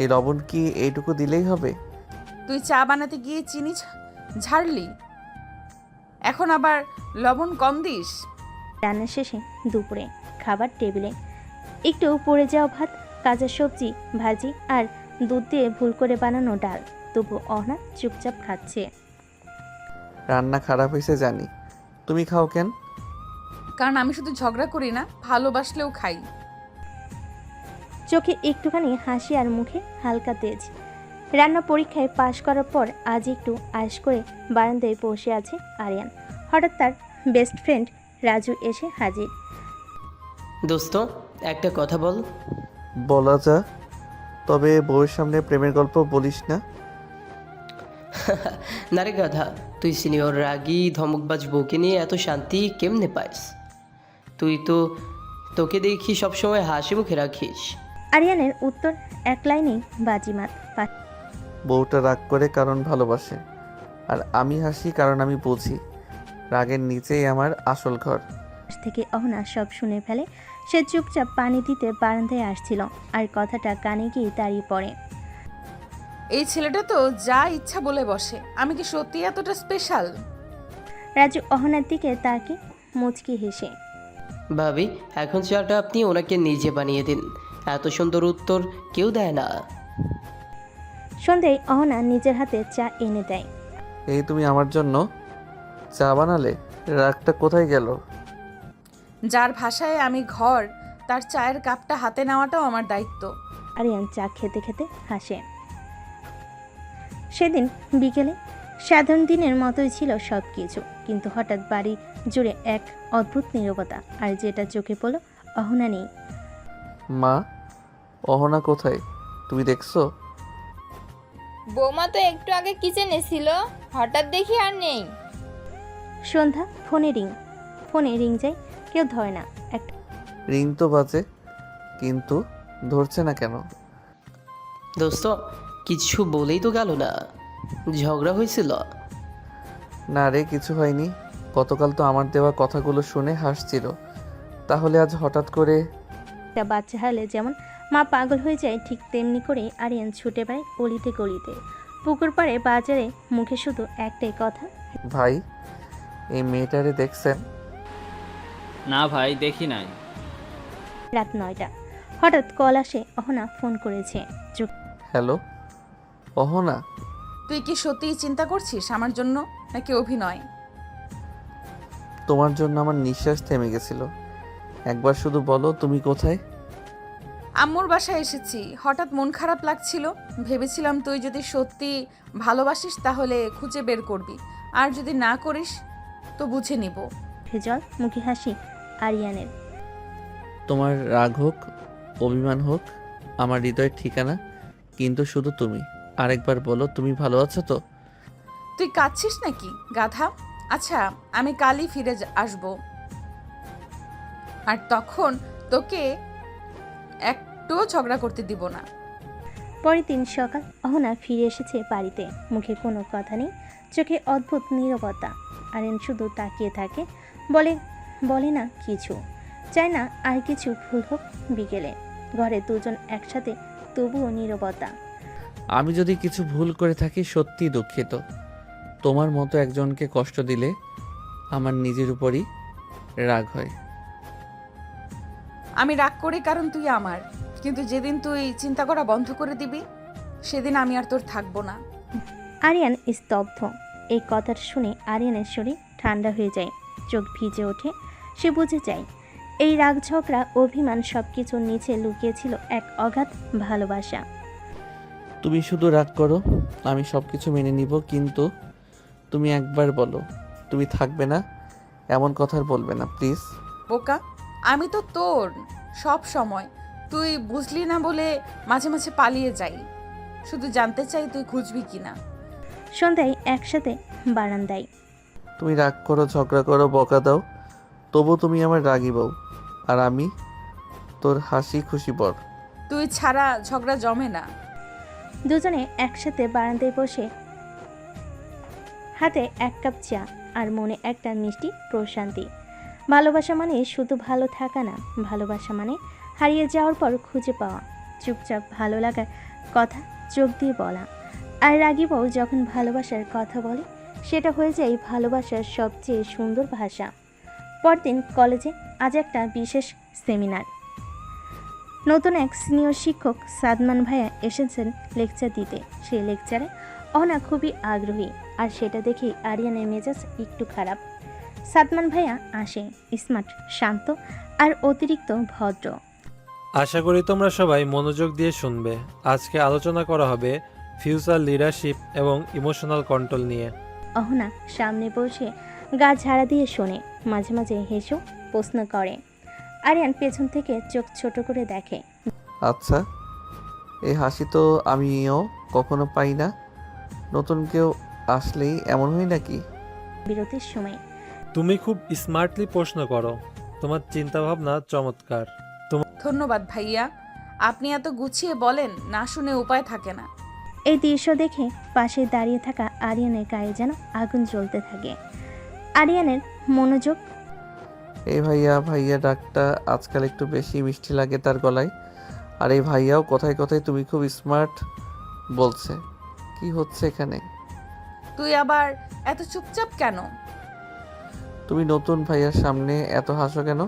এই লবণ কি এইটুকু দিলেই হবে? তুই চা বানাতে গিয়ে চিনি ঝাড়লি, এখন আবার লবণ কম দিস। রান্না শেষে দুপুরে খাবার টেবিলে একটু পড়ে যাওয়া ভাত, কাঁচা সবজি, ভাজি আর দুধ দিয়ে ভুল করে বানানো ডাল। তবু অহনা চুপচাপ খাচ্ছে। রান্না খারাপ হয়েছে জানি, তুমি খাও কেন? কারণ আমি শুধু ঝগড়া করি না, ভালোবাসলেও খাই। চোখে একটুখানি হাসি আর মুখে হালকা তেজ। রান্না পরীক্ষায় পাশ করার পর আজ একটু আয়েশ করে বারান্দায় বসে আছে আরিয়ান। হঠাৎ তার বেস্ট ফ্রেন্ড রাজু এসে হাজির। দোস্ত, একটা কথা বল। বলা যা, তবে বউয়ের সামনে প্রেমের গল্প বলিস না। না রে গাধা, তুই সিনিয়র রাগী ধমকবাজ বউকে নিয়ে এত শান্তি কেমনে পাইস? তোকে দেখি সবসময় হাসি মুখে রাখিস। আরিয়ানের উত্তর এক লাইনেই বাজিমাত। বউটা রাগ করে কারণ ভালোবাসে, আর আমি হাসি কারণ আমি বুঝি রাগের নিচেই আমার আসল ঘর। পাশ থেকে অহনা সব শুনে ফেলে। সে চুপচাপ পানি দিতে বারান্দায় আসছিল, আর কথাটা কানে গিয়ে দাঁড়িয়ে পড়ে। এই ছেলেটা তো যা ইচ্ছা বলে বসে, আমি কি সত্যি এতটা স্পেশাল? রাজু অহনার দিকে তাকে মুচকি হেসে। ভাবি, এখন চাটা আপনি ওনাকে নিজে বানিয়ে দিন, এত সুন্দর উত্তর কেউ দেয় না। সন্ধ্যায় অহনা নিজের হাতে চা এনে দেয়। এই তুমি আমার জন্য চা বানালে, রাগটা কোথায় গেল? যার ভাষায় আমি ঘর, তার চায়ের কাপটা হাতে নেওয়াটাও আমার দায়িত্ব। আরিয়ান চা খেতে খেতে হাসে। সেদিন বিকেলে সাধারণ দিনের মতোই ছিল সব কিছু, কিন্তু হঠাৎ বাড়ি জুড়ে এক অদ্ভুত নীরবতা, আর যেটা চোখে পড়ল, অহনা নেই। মা, অহনা কোথায়? তুমি দেখছো? বৌমা তো একটু আগে কিচেনে ছিল, হঠাৎ দেখি আর নেই। সন্ধ্যা, ফোনে রিং যায়, কেউ ধরে না। একটা রিং তো বাজে, কিন্তু ধরছে না কেন? দোস্ত, কিছু বলেই তো গেল না, ঝগড়া হয়েছিল? না রে, কিছু হয়নি। গতকাল তো আমার দেওয়া কথাগুলো শুনে হাসছিল, তাহলে আজ হঠাৎ করে? বাচ্চা হারলে যেমন মা পাগল হয়ে যায়, ঠিক তেমনি করে আরিয়ান ছুটে বেড়ায় গলিতে গলিতে, পুকুর পাড়ে, বাজারে, মুখে শুধু একটাই কথা, ভাই, এই মেয়েটারে দেখছেন? না ভাই, দেখি নাই। রাত 9টা। হঠাৎ কল আসে, অহনা ফোন করেছে। হ্যালো অহনা, তুই কি সত্যিই চিন্তা করছিস আমার জন্য, নাকি অভিনয়? তোমার জন্য আমার নিঃশ্বাস থেমে গেছিল। একবার শুধু বলো তুমি কোথায়। আম্মুর বাসায় এসেছি, হঠাৎ মন খারাপ লাগছিল, ভেবেছিলাম তুই যদি সত্যি ভালোবাসিস তাহলে খুঁজে বের করবি, আর যদি না করিস তো বুঝে নিব। জল, মুখে হাসি আরিয়ানের। তোমার রাগ হোক, অভিমান হোক, আমার হৃদয়ের ঠিকানা কিন্তু শুধু তুমি। আরেকবার বলো তুমি ভালো আছো তো? তুই কাঁদছিস নাকি গাধা? আচ্ছা, আমি কালই ফিরে আসব, আর তখন তোকে একটুও ঝগড়া করতে দিব না। পরের দিন সকাল, অহনা ফিরে এসেছে বাড়িতে। মুখে কোনো কথা নেই, চোখে অদ্ভুত নীরবতা। আরিয়ান শুধু তাকিয়ে থাকে, বলে না কিছু, চায় না আর কিছু ভুল হোক। বিকেলে ঘরে দুজন একসাথে, তবুও নীরবতা। আমি যদি কিছু ভুল করে থাকি সত্যি দুঃখিত। তোমার মতো একজনকে কষ্ট দিলে আমার নিজের উপরই রাগ হয়। আমি রাগ করি কারণ তুই আমার, কিন্তু যেদিন তুই চিন্তা করা বন্ধ করে দিবি সেদিন আমি আর তোর থাকবো না। আরিয়ান স্তব্ধ। এই কথাটা শুনে আরিয়ানের শরীর ঠান্ডা হয়ে যায়, চোখ ভিজে ওঠে। সে বুঝে যায় এই রাগ, ঝগড়া, অভিমান সবকিছুর নিচে লুকিয়েছিল এক অগাধ ভালোবাসা। তুমি শুধু রাগ করো, আমি সব কিছু মেনে নিব, কিন্তু তুমি একবার বলো তুমি থাকবে না। এমন কথা আর বলবে না প্লিজ। বোকা, আমি তো তোর সব সময়, তুই বুঝলি না বলে মাঝে মাঝে পালিয়ে যাই। শুধু জানতে চাই তুই খুঁজবি কিনা। সন্ধ্যায় একসাথে বারান্দায়। তুমি রাগ করো, ঝগড়া করো, বকা দাও, তবু তুমি আমার রাগী বউ, আর আমি তোর হাসি খুশি বর। তুই ছাড়া ঝগড়া জমে না। দুজনে একসাথে বারান্দায় বসে, হাতে এক কাপ চা, আর মনে একটা মিষ্টি প্রশান্তি। ভালোবাসা মানে শুধু ভালো থাকা না, ভালোবাসা মানে হারিয়ে যাওয়ার পর খুঁজে পাওয়া, চুপচাপ ভালো লাগার কথা চোখ দিয়ে বলা। আর রাগী বউ যখন ভালোবাসার কথা বলে, সেটা হয়ে যায় ভালোবাসার সবচেয়ে সুন্দর ভাষা। পরদিন কলেজে আজ একটা বিশেষ সেমিনার। নতুন এক সিনিয়র শিক্ষক সাদমান ভাইয়া এসেছেন লেকচার দিতে। সেই লেকচারে অহনা খুবই আগ্রহী, আর সেটা দেখেই আরিয়ানের মেজাজ একটু খারাপ। সাদমান ভাইয়া আসে, স্মার্ট, শান্ত আর অতিরিক্ত ভদ্র। আশা করি তোমরা সবাই মনোযোগ দিয়ে শুনবে। আজকে আলোচনা করা হবে ফিউচার লিডারশিপ এবং ইমোশনাল কন্ট্রোল নিয়ে। অহনা সামনে বসে গা ঝাড়া দিয়ে শোনে, মাঝে মাঝে হেসেও প্রশ্ন করে। আরিয়ান পেছন থেকে চোখ ছোট করে দেখে। আচ্ছা, এই হাসি তো আমিও কখনো পাই না। নতুন কেউ আসলেই এমন হয় নাকি? বিরতির সময় তুমি খুব স্মার্টলি প্রশ্ন করো, তোমার চিন্তাভাবনা চমৎকার। ধন্যবাদ ভাইয়া, আপনি এত গুছিয়ে বলেন, না শুনে উপায় থাকে না। এই দৃশ্য দেখে পাশে দাঁড়িয়ে থাকা আরিয়ানের গায়ে যেন আগুন জ্বলতে থাকে। আরিয়ানের মনোযোগ। এই ভাইয়া ভাইয়া ডাকটা আজকাল একটু বেশি মিষ্টি লাগে তার গলায়। আর এই ভাইয়াও কথায় কথায় তুমি খুব স্মার্ট বলছে। কি হচ্ছে এখানে? তুই আবার এত চুপচাপ কেন? তুমি নতুন ভাইয়ার সামনে এত হাসো কেন?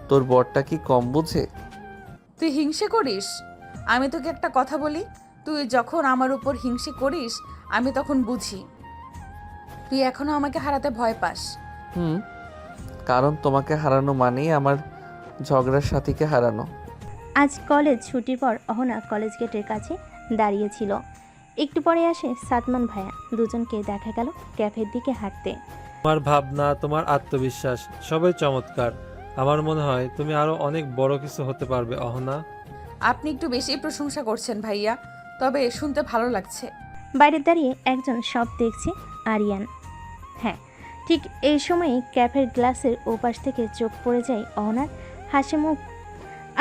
তোর বরটা কি কম বুঝে? তুই হিংসে করিস? আমি তোকে একটা কথা বলি, তুই যখন আমার উপর হিংসে করিস আমি তখন বুঝি তুই এখনো আমাকে হারাতে ভয় পাস। কারণ তোমাকে হারানো মানেই আমার ঝগড়ার সাথীকে হারানো। আজ কলেজ ছুটির পর অহনা কলেজ গেটের কাছে দাঁড়িয়েছিল। একটু পরে আসে সাদমান ভাইয়া। দুজনকে দেখা গেল ক্যাফের দিকে হাঁটতে। তোমার ভাবনা, তোমার আত্মবিশ্বাস সবই চমৎকার। আমার মনে হয় তুমি আরো অনেক বড় কিছু হতে পারবে অহনা। আপনি একটু বেশি প্রশংসা করছেন ভাইয়া, তবে শুনতে ভালো লাগছে। বাইরে দাঁড়িয়ে একজন সব দেখছে আরিয়ান। হ্যাঁ, ঠিক এই সময় ক্যাফের গ্লাসের ওপাশ থেকে চোখ পড়ে যায় অহনার হাসি মুখ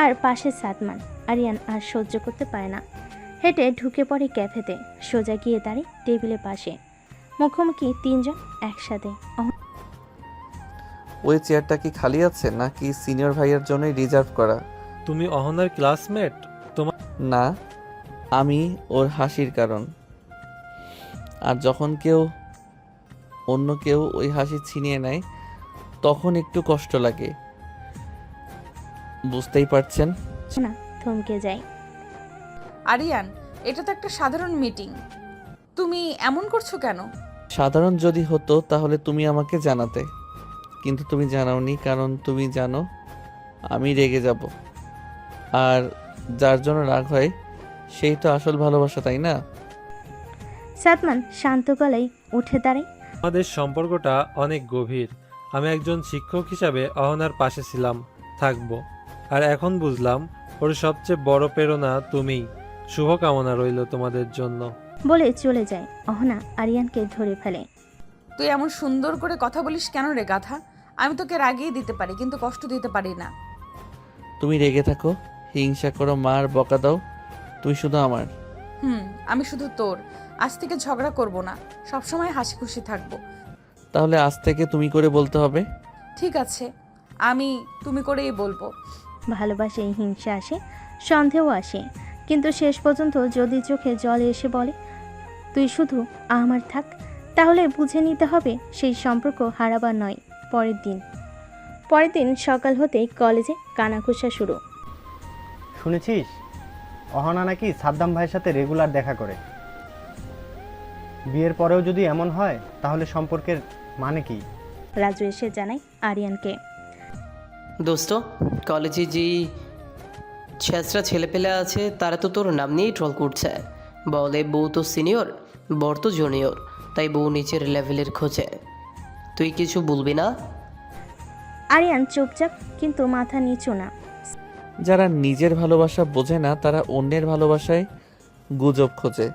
আর পাশে সাদমান। আরিয়ান আর সহ্য করতে পারে না, হেঁটে ঢুকে পড়ে ক্যাফেতে। সোজা গিয়ে দাঁড়িয়ে টেবিলের পাশে। মুখোমুখি তিনজন একসাথে। ওই চেয়ারটা কি খালি আছে নাকি সিনিয়র ভাইয়ের জন্যই রিজার্ভ করা? তুমি অহনার ক্লাসমেট? তোমার না, আমি ওর হাসির কারণ। আর যখন অন্য কেউ ওই হাসি ছিনিয়ে নেয় তখন একটু কষ্ট লাগে, বুঝতেই পারছেন। না, থমকে যায়। আরিয়ান, এটা তো একটা সাধারণ মিটিং, তুমি এমন করছো কেন? সাধারণ যদি হতো তাহলে তুমি আমাকে জানাতে, কিন্তু তুমি জানাওনি। কারণ তুমি জানো আমি রেগে যাব, আর যার জন্য রাগ হয় সেই তো আসল ভালোবাসা, তাই না? সাদমান শান্ত গলায় উঠে দাঁড়ায়। আমাদের সম্পর্কটা অনেক গভীর। আমি একজন শিক্ষক হিসাবে অহনার পাশে ছিলাম, থাকবো। আর এখন বুঝলাম ওর সবচেয়ে বড় প্রেরণা তুমিই। শুভকামনা রইল তোমাদের জন্য। বলে চলে যায়। অহনা আরিয়ানকে ধরে ফেলে। তুই এমন সুন্দর করে কথা বলিস কেন রে গাধা? আমি তোকে রাগিয়ে দিতে পারি কিন্তু কষ্ট দিতে পারি না। তুমি রেগে থাকো, হিংসা করো, মার বকা দাও, তুই শুধু আমার। আমি শুধু তোর। আজ থেকে ঝগড়া করব না, সবসময় হাসি খুশি থাকবো। তাহলে আজ থেকে তুমি করে বলতে হবে। ঠিক আছে, আমি তুমি করেই বলবো। ভালোবাসায় হিংসা আসে, সন্দেহ আসে, কিন্তু শেষ পর্যন্ত যদি চোখে জল এসে বলে তুই শুধু আমার থাক, তাহলে বুঝে নিতে হবে সেই সম্পর্ক হারাবার নয়। পরের দিন সকাল হতেই কলেজে কানাঘুষা শুরু। শুনেছিস অহনা নাকি সাদ্দাম ভাইয়ের সাথে রেগুলার দেখা করে? বিয়ের পরেও যদি এমন হয় তাহলে সম্পর্কের মানে কি? রাজু এসে জানায় আরিয়ানকে। দোস্ত, কলেজে যেই ছেঁচড়া ছেলেপেলে আছে তারা তো তোর নাম নিয়েই ট্রল করছে। বলে বউ তো সিনিয়র, বর তো জুনিয়র, তাই বউ নিচের লেভেলের খোঁজে। তুই কিছু বলবি না? আরিয়ান চুপচাপ, কিন্তু মাথা নিচু না। যারা নিজের ভালোবাসা বোঝে না তারা অন্যের ভালোবাসায় গুজব খোঁজে,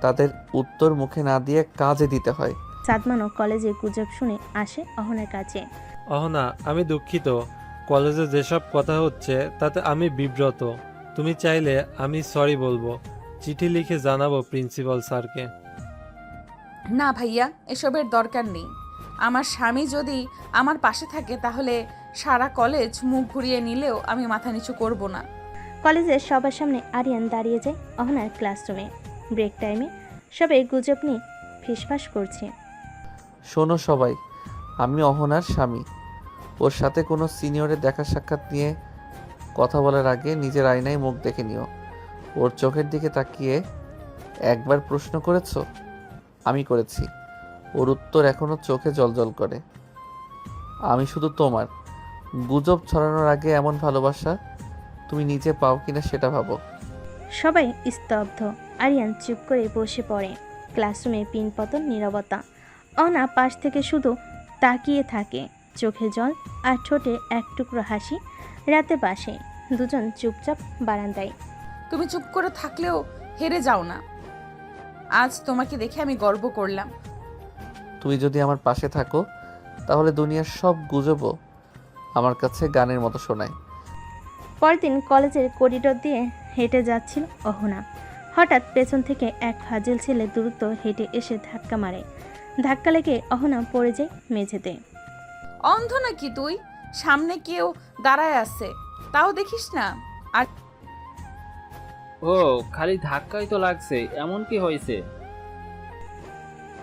তাদের উত্তর মুখে না দিয়ে কাজে দিতে হয়। সাদমানও কলেজে গুজব শুনে আসে অহনার কাছে। অহনা, আমি দুঃখিত। কলেজে যেসব কথা হচ্ছে তাতে আমি বিব্রত। তুমি চাইলে আমি সরি বলবো, চিঠি লিখে জানাবো প্রিন্সিপাল স্যারকে। না ভাইয়া, এসবের দরকার নেই। আমার স্বামী যদি আমার পাশে থাকে তাহলে সারা কলেজ মুখ ঘুরিয়ে নিলেও আমি মাথা নিচু করব না। কলেজের সবার সামনে আরিয়ান দাঁড়িয়ে যায় অহনার ক্লাসরুমে। ব্রেক টাইমে সবাই গুজব নিয়ে ফিসফাস করছে। শোনো সবাই, আমি অহনার স্বামী। ওর সাথে কোনো সিনিয়রের দেখা সাক্ষাৎ নিয়ে কথা বলার আগে নিজের আয়নায় মুখ দেখে নিও। ওর চোখের দিকে তাকিয়ে একবার প্রশ্ন করেছো? আমি করেছি। ওর উত্তর এখনো চোখে জলজল করে। আমি শুধু তোমার। গুজব ছড়ানোর আগে এমন ভালোবাসা তুমি নিজে পাও কিনা সেটা ভাবো। সবাই স্তব্ধ। আরিয়ান চুপ করে বসে পড়ে। ক্লাসরুমে পিনপতন নীরবতা। অনা পাশ থেকে শুধু তাকিয়ে থাকে, চোখে জল আর ঠোঁটে এক টুকরো হাসি। রাতে বাসে দুজন চুপচাপ বারান্দায়। তুমি চুপ করে থাকলেও হেরে যাও না। আজ তোমাকে দেখে আমি গর্ব করলাম। তুমি যদি আমার পাশে থাকো তাহলে দুনিয়ার সব গুজবও আমার কাছে গানের মতো শোনায়। পরদিন কলেজের করিডোর দিয়ে হেঁটে যাচ্ছিল অহনা। হঠাৎ পেছন থেকে এক ফাজিল ছেলে দ্রুত হেঁটে এসে ধাক্কা মারে। ধাক্কা লেগে অহনা পড়ে যায় মেঝেতে। অন্ধ নাকি তুই? সামনে কেউ দাঁড়ায় আছে, তাও দেখিস না? আর ও খালি ধাক্কাই তো লাগছে, এমন কি হয়েছে?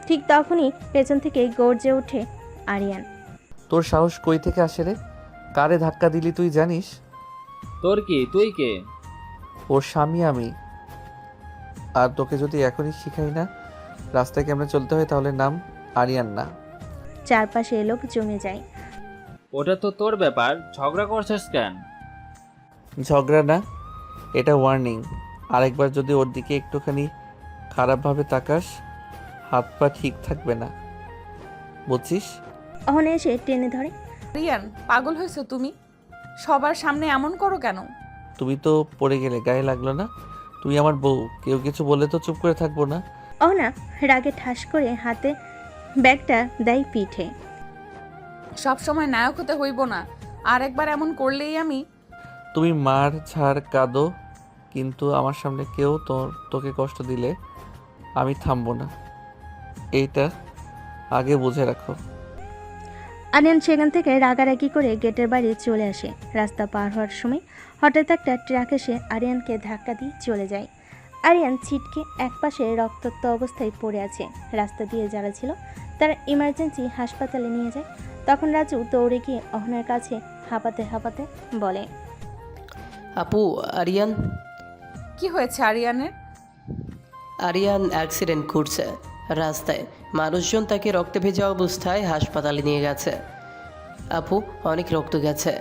ঠিক তখনই পেছন থেকে গর্জে ওঠে আরিয়ান। তোর সাহস কই থেকে আসে রে? কারে ধাক্কা দিলি তুই জানিস? তোর কি? তুই কে? ওর স্বামী আমি। আর তোকে যদি এখনই শিখাই না রাস্তায় কেমনে চলতে হয় তাহলে নাম আরিয়ান না। চারপাশে লোক জমে যায়। ওটা তো তোর ব্যাপার, ঝগড়া করছিস কেন? ঝগড়া না, এটা ওয়ার্নিং। আরেকবার যদি ওর দিকে একটুখানি খারাপভাবে তাকাস হাত পা ঠিক থাকবে না, বুঝছিস? অহনা এসে টেনে ধরে। রিয়ান, পাগল হয়েছো তুমি? সবার সামনে এমন করো কেন? তুমি তো পড়ে গেলে, গায়ে লাগলো না? তুই আমার বউ, কেউ কিছু বললে তো চুপ করে থাকবো না। অহনা রাগে ঠাস করে হাতে ব্যাগটা দেয় পিঠে। সব সময় নায়ক হতে হইব না, আর একবার এমন করলেই আমি। তুমি মার ছাড় কাঁদো, কিন্তু আমার সামনে কেউ তোকে কষ্ট দিলে আমি থামবো না, এইটা আগে বুঝে রাখো। আরিয়ান সেখান থেকে রাগারাগি করে গেটের বাইরে চলে আসে। রাস্তা পার হওয়ার সময় হঠাৎ একটা ট্রাক এসে আরিয়ানকে ধাক্কা দিয়ে চলে যায়। আরিয়ান ছিটকে একপাশে রক্তাক্ত অবস্থায় পড়ে আছে। রাস্তা দিয়ে যারা ছিল তারা ইমার্জেন্সি হাসপাতালে নিয়ে যায়। তখন রাজু দৌড়ে গিয়ে অহনার কাছে হাঁপাতে হাঁপাতে বলে, আপু, আরিয়ান। কি হয়েছে আরিয়ানের? আরিয়ান অ্যাক্সিডেন্ট করছে রাস্তায়। মানুষজন তাকে রক্তে ভেজা অবস্থায় হাসপাতালে নিয়ে গেছে। আপু, অনেক রক্ত গেছে।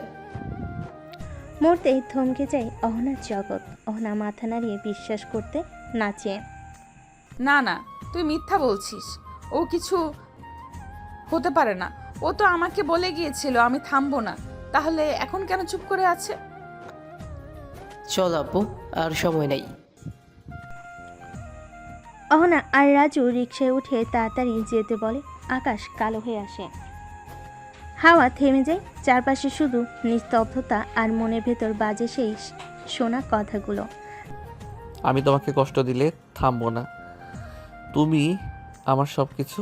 মুহূর্তেই থমকে যায় অহনার জগৎ। অহনা মাথা নাড়িয়ে বিশ্বাস করতে নাচে। না না, তুই মিথ্যা বলছিস। ও কিছু হতে পারে না। ও তো আমাকে বলে গিয়েছিল আমি থামবো না, তাহলে এখন কেন চুপ করে আছে? চল আপু, আর সময় নেই। অহনা আর রাজু রিকশায় উঠে তাড়াতাড়ি যেতে বলে। আকাশ কালো হয়ে আসে, হাওয়া থেমে যায়। চারপাশে শুধু নিস্তব্ধতা, আর মনের ভেতর বাজে সেই শোনা কথাগুলো। আমি তোমাকে কষ্ট দিলে থামবো না, তুমি আমার সব কিছু।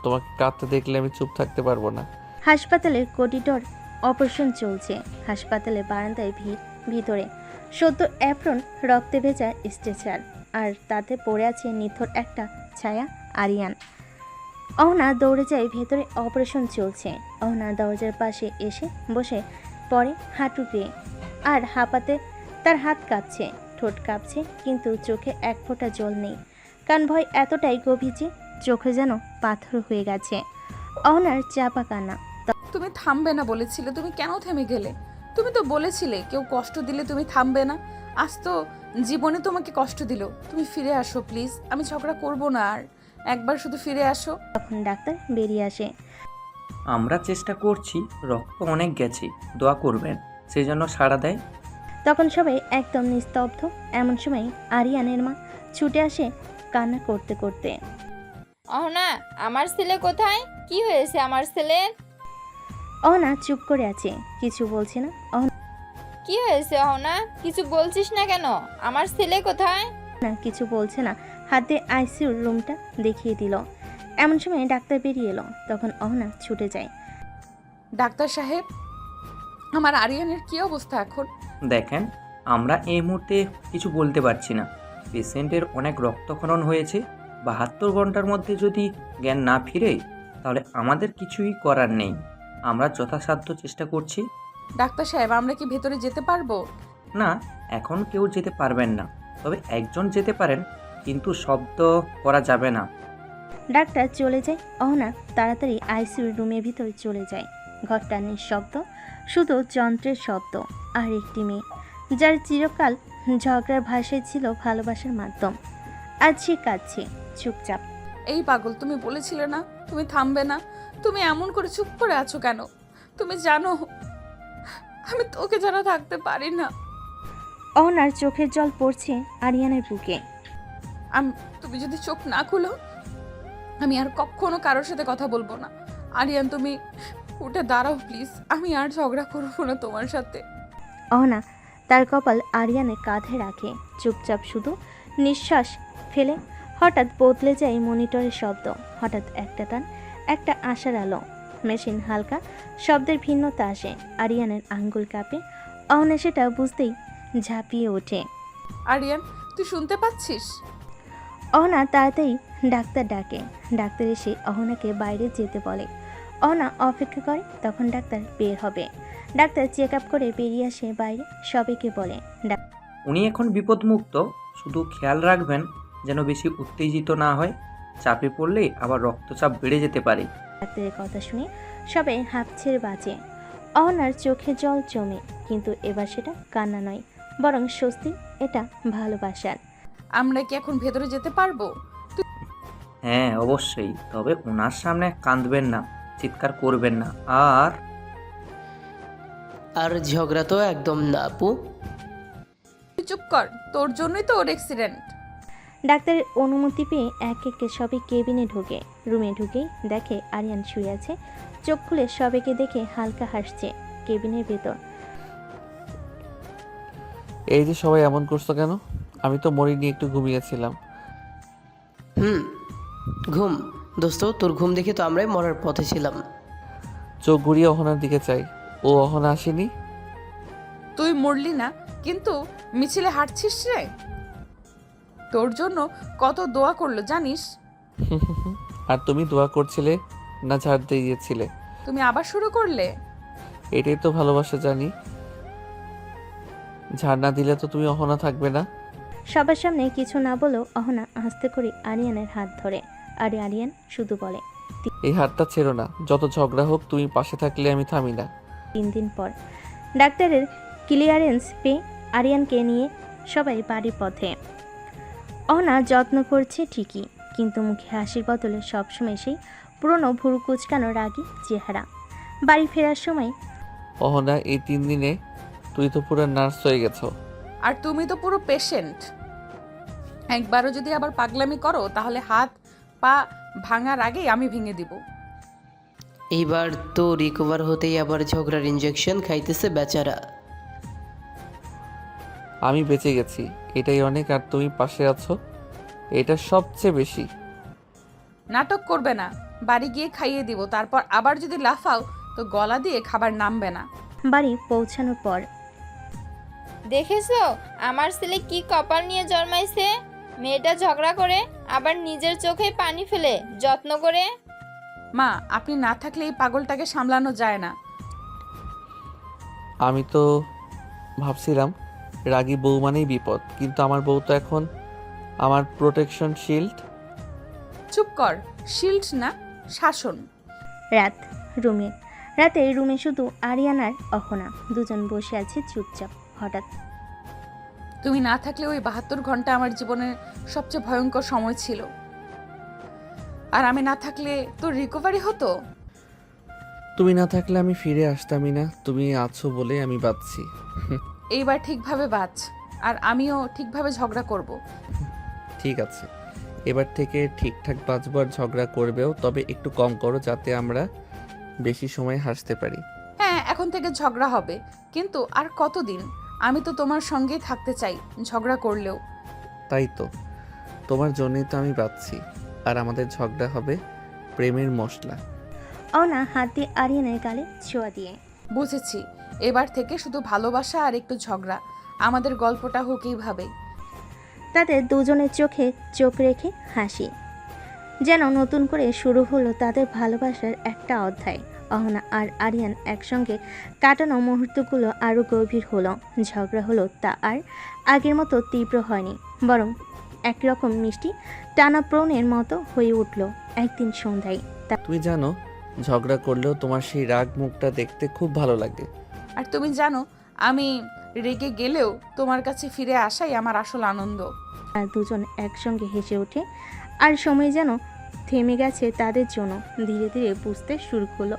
তোমাকে কাঁদতে দেখলে আমি চুপ থাকতে পারবো না। হাসপাতালের করিডোর অপারেশন চলছে। হাসপাতালের বারান্দায় ভিড়। ভিতরে সদ্য অ্যাপ্রন, রক্তে ভেজা স্ট্রেচার, আর তাতে পড়ে আছে নিথর একটা ছায়া আরিয়ান। অহনা দৌড়ে যায় ভেতরে। অপারেশন চলছে। অহনা দরজার পাশে এসে বসে পড়ে হাঁটু দিয়ে, আর হাঁপাতে তার হাত কাঁপছে, ঠোঁট কাঁপছে, কিন্তু চোখে এক ফোঁটা জল নেই। কান ভয় এতটাই গভীর যে চোখে যেন পাথর হয়ে গেছে। অহনার চাপা কান্না। তুমি থামবে না বলেছিলে, তুমি কেন থেমে গেলে? তুমি তো বলেছিলে কেউ কষ্ট দিলে তুমি থামবে না। আজ তো জীবনে তোমাকে কষ্ট দিল। তুমি ফিরে আসো প্লিজ, আমি ঝগড়া করব না আর। একবার শুধু ফিরে আসো। তখন ডাক্তার বেরিয়ে আসে। আমরা চেষ্টা করছি, রক্ত অনেক গেছে, দোয়া করবেন, সেই জন্য সাড়া দেয়। তখন সবাই একদম নিস্তব্ধ। এমন সময় আরিয়ানের মা ছুটে আসে কান্না করতে করতে। অহনা, আমার ছেলে কোথায়? কি হয়েছে আমার ছেলের? অহনা চুপ করে আছে, কিছু বলছে না। কি হয়েছে অহনা? কিছু বলছিস না কেন? আমার ছেলে কোথায়? না, কিছু বলছে না। হাতে আইসিইউর রুমটা দেখিয়ে দিল। এমন সময় ডাক্তার বেরিয়ে এলো। তখন অহনা ছুটে যায়। ডাক্তার সাহেব, আমার আরিয়ানের কি অবস্থা এখন? দেখেন, আমরা এই মুহূর্তে কিছু বলতে পারছি না। পেশেন্টের অনেক রক্তক্ষরণ হয়েছে। 72 ঘন্টার মধ্যে যদি জ্ঞান না ফিরে তাহলে আমাদের কিছুই করার নেই। আমরা যথাসাধ্য চেষ্টা করছি। ডাক্তার সাহেব, আমরা কি ভেতরে যেতে পারবো? না, এখন কেউ যেতে পারবেন না, তবে একজন যেতে পারেন, কিন্তু শব্দ করা যাবে না। ডাক্তার চলে যায়। অহনা তাড়াতাড়ি আইসিইউর রুমের ভিতরে চলে যায়। ঘরটা নিঃশব্দ, শুধু যন্ত্রের শব্দ। আর একটি মেয়ে, যার চিরকাল ঝগড়ার ভাষায় ছিল ভালোবাসার মাধ্যম, আজ সে কাঁদছে চুপচাপ। এই পাগল, তুমি বলেছিলে না তুমি থামবে না? তুমি এমন করে চুপ করে আছো কেন? তুমি জানো আমি তোকে ছাড়া থাকতে পারি না। অহনার চোখের জল পড়ছে আরিয়ানের বুকে। তুমি যদি চোখ না খুলো আমি আর কখনো কারোর সাথে কথা বলবো না। আরিয়ান, তুমি উঠে দাঁড়াও প্লিজ। আমি আর ঝগড়া করবো না তোমার সাথে। অহনা তার কপাল আরিয়ানের কাঁধে রাখে, চুপচাপ শুধু নিঃশ্বাস ফেলে। হঠাৎ বদলে যায় মনিটরের শব্দ। হঠাৎ একটা টান, একটা আশার আলো। মেশিন হালকা শব্দের ভিন্নতা আসে। আরিয়ানের আঙ্গুল কাঁপে। অহনা সেটা বুঝতেই ঝাঁপিয়ে ওঠে। আরিয়ান, তুই শুনতে পাচ্ছিস? অহনা তাড়াতাড়ি ডাক্তার ডাকে। ডাক্তার এসে অহনাকে বাইরে যেতে বলে। অহনা অপেক্ষা করে, তখন ডাক্তার বের হবে। ডাক্তার চেক আপ করে বেরিয়ে আসে বাইরে, সবাইকে বলে উনি এখন বিপদমুক্ত, শুধু খেয়াল রাখবেন যেন বেশি উত্তেজিত না হয়। চাপে পড়লে আবার রক্তচাপ বেড়ে যেতে পারে। ডাক্তারের কথা শুনে সবাই হাঁপ ছেড়ে বাঁচে। অহনার চোখে জল জমে, কিন্তু এবার সেটা কান্না নয়, বরং স্বস্তি। এটা ভালোবাসার। আমরা কি এখন ভেতরে যেতে পারবো? হ্যাঁ অবশ্যই, তবে ওনার সামনে কাঁদবেন না, চিৎকার করবেন না। আর ঝগড়া তো একদম না আপু। তুই চুপ কর, তোর জন্যই তো ওর অ্যাক্সিডেন্ট। ডাক্তারের অনুমতি পেয়ে এক একে সবাই কেবিনে ঢুকে। রুমে ঢুকেই দেখে আরিয়ান শুয়ে আছে। চোখ খুলে সবাইকে দেখে হালকা হাসছে। কেবিনের ভেতর এই যে সবাই এমন করছো কেন? আমি তো মরিনি, একটু ঘুমিয়েছিলাম। ঘুম? দোস্ত, তোর ঘুম দেখে তো আমরাই মরার পথে ছিলাম। চোখ ঘুরিয়ে অহনার দিকে চাই। ও অহনা আসেনি। তুই মরলি না, কিন্তু মিছিলে হাঁটছিস রে। তোর জন্য কত দোয়া করলো জানিস? আর তুমি দোয়া করছিলে না ঝাড় দিয়েছিলে? তুমি আবার শুরু করলে। এটাই তো ভালোবাসা, জানি। ঝাড় না দিলে তো তুমি অহনা থাকবে না। সবার সামনে কিছু না বলেও অহনা আস্তে করে আরিয়ানের হাত ধরে। আর আরিয়ান শুধু বলে, এই হাতটা ছেড়ো না, যত ঝগড়া হোক তুমি পাশে থাকলে আমি থামি না। 3 দিন পর ডাক্তারের ক্লিয়ারেন্স পেয়ে আরিয়ানকে নিয়ে সবাই বাড়ির পথে। অহনা যত্ন করছে ঠিকই, কিন্তু মুখে হাসির বদলে সবসময় সেই পুরনো ভুরু কুচকানো রাগী চেহারা। বাড়ি ফেরার সময় অহনা, এই 3 দিনে তুই তো পুরো নার্স হয়ে গেছো। আর তুমি তো পুরো পেশেন্ট। একবারও যদি আবার পাগলামি করো তাহলে হাত পা ভাঙার আগেই আমি ভেঙে দিব। এইবার তো রিকভার হতেই আবার ঝগড়ার ইনজেকশন খাইতেছে বেচারা। আমি বেঁচে গেছি, এটাই অনেক। আর তুমি পাশে আছো, এটা সবচেয়ে বেশি। নাটক করবে না, বাড়ি গিয়ে খাইয়ে দিব। তারপর আবার যদি লাফাও তো গলা দিয়ে খাবার নামবে না। বাড়ি পৌঁছানোর পর দেখেছো আমার ছেলে কি কপাল নিয়ে জন্মাইছে? মেয়েটা ঝগড়া করে আবার নিজের চোখে পানি ফেলে যত্ন করে। মা, আপনি না থাকলে এই পাগলটাকে সামলানো যায় না। আমি তো ভাবছিলাম রাগী বউ মানেই বিপদ, কিন্তু আমার বউ তো এখন আমার প্রোটেকশন শিল্ড। চুপ কর, শিল্ড না, শাসন। রাত রাতে রুমে শুধু আরিয়ান আর অহনা দুজন বসে আছে চুপচাপ। হঠাৎ তুমি না থাকলে ওই 72 ঘন্টা আমার জীবনের সবচেয়ে ভয়ঙ্কর সময় ছিল। আর আমি না থাকলে তোর রিকভারি হতো। তুমি না থাকলে আমি ফিরে আসতামই না। তুমি আছো বলে আমি বাঁচছি। এইবার ঠিকভাবে বাঁচ, আর আমিও ঠিকভাবে ঝগড়া করব। ঠিক আছে, এবার থেকে ঠিকঠাক বাঁচবো। আর ঝগড়া করবেও, তবে একটু কম করো, যাতে আমরা বেশি সময় হাসতে পারি। হ্যাঁ, এখন থেকে ঝগড়া হবে, কিন্তু আর কতদিন? আমি তো তোমার সঙ্গেই থাকতে চাই, ঝগড়া করলেও। তাই তো, তোমার জন্যই তো আমি বাঁচছি। আর আমাদের ঝগড়া হবে প্রেমের মশলা। অহনা হাত দিয়ে আরিয়ানের গালে ছোঁয়া দিয়ে, বুঝেছি, এবার থেকে শুধু ভালোবাসা আর একটু ঝগড়া। আমাদের গল্পটা হোক এইভাবেই। তাদের দুজনের চোখে চোখ রেখে হাসি, যেন নতুন করে শুরু হলো তাদের ভালোবাসার একটা অধ্যায়। অহনা আর আরিয়ান একসঙ্গে কাটানো মুহূর্তগুলো আরও গভীর হলো। ঝগড়া হলো তা আর আগের মতো তীব্র হয়নি, বরং একরকম মিষ্টি টানাপ্রণের মতো হয়ে উঠল। একদিন সন্ধ্যায় তুমি জানো, ঝগড়া করলেও তোমার সেই রাগ মুখটা দেখতে খুব ভালো লাগে। আর তুমি জানো, আমি রেগে গেলেও তোমার কাছে ফিরে আসাই আমার আসল আনন্দ। আর দুজন একসঙ্গে হেসে ওঠে, আর সময় যেন থেমে গেছে তাদের জন্য। ধীরে ধীরে বুঝতে শুরু হলো,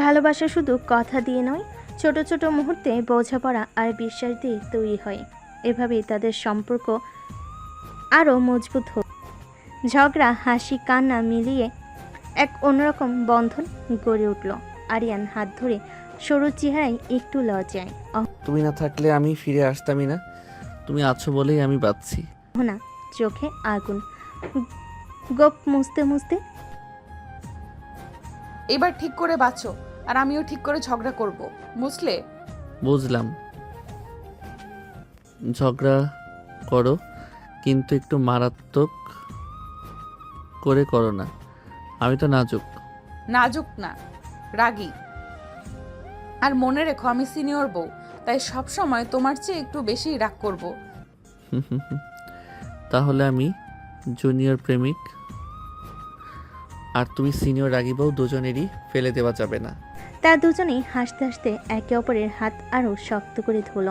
ভালোবাসা শুধু কথা দিয়ে নয়, ছোট ছোট মুহূর্তে বোঝাপড়া আর বিশ্বাস দিয়ে তৈরি হয়। এভাবেই তাদের সম্পর্ক আরও মজবুত ঝগড়া, হাসি, কান্না মিলিয়ে এক অন্যরকম বন্ধন গড়ে উঠল। আরিয়ান হাত ধরে সরু চেহারায় একটু লজ্জায়। তুমি না থাকলে আমি ফিরে আসতামই না। তুমি আছো বলেই আমি বাঁচছি। অহনা চোখে আগুন, গোপ মুছতে মুছতে এবার ঠিক করে বাঁচো, আর আমিও ঠিক করে ঝগড়া করব, বুঝলে? বুঝলাম। ঝগড়া করো, কিন্তু একটু মারাত্মক করে করো না। আমি তো নাজুক। নাজুক না, রাগী। আর মনে রেখো আমি সিনিয়র বউ, তাই সব সময় তোমার চেয়ে একটু বেশি রাগ করব। তাহলে আমি জুনিয়র প্রেমিক আর তুমি সিনিয়র রাগী বউ, দুজনেরই ফেলে দেওয়া যাবে না। তারা দুজনেই হাসতে হাসতে একে অপরের হাত আরও শক্ত করে ধরল।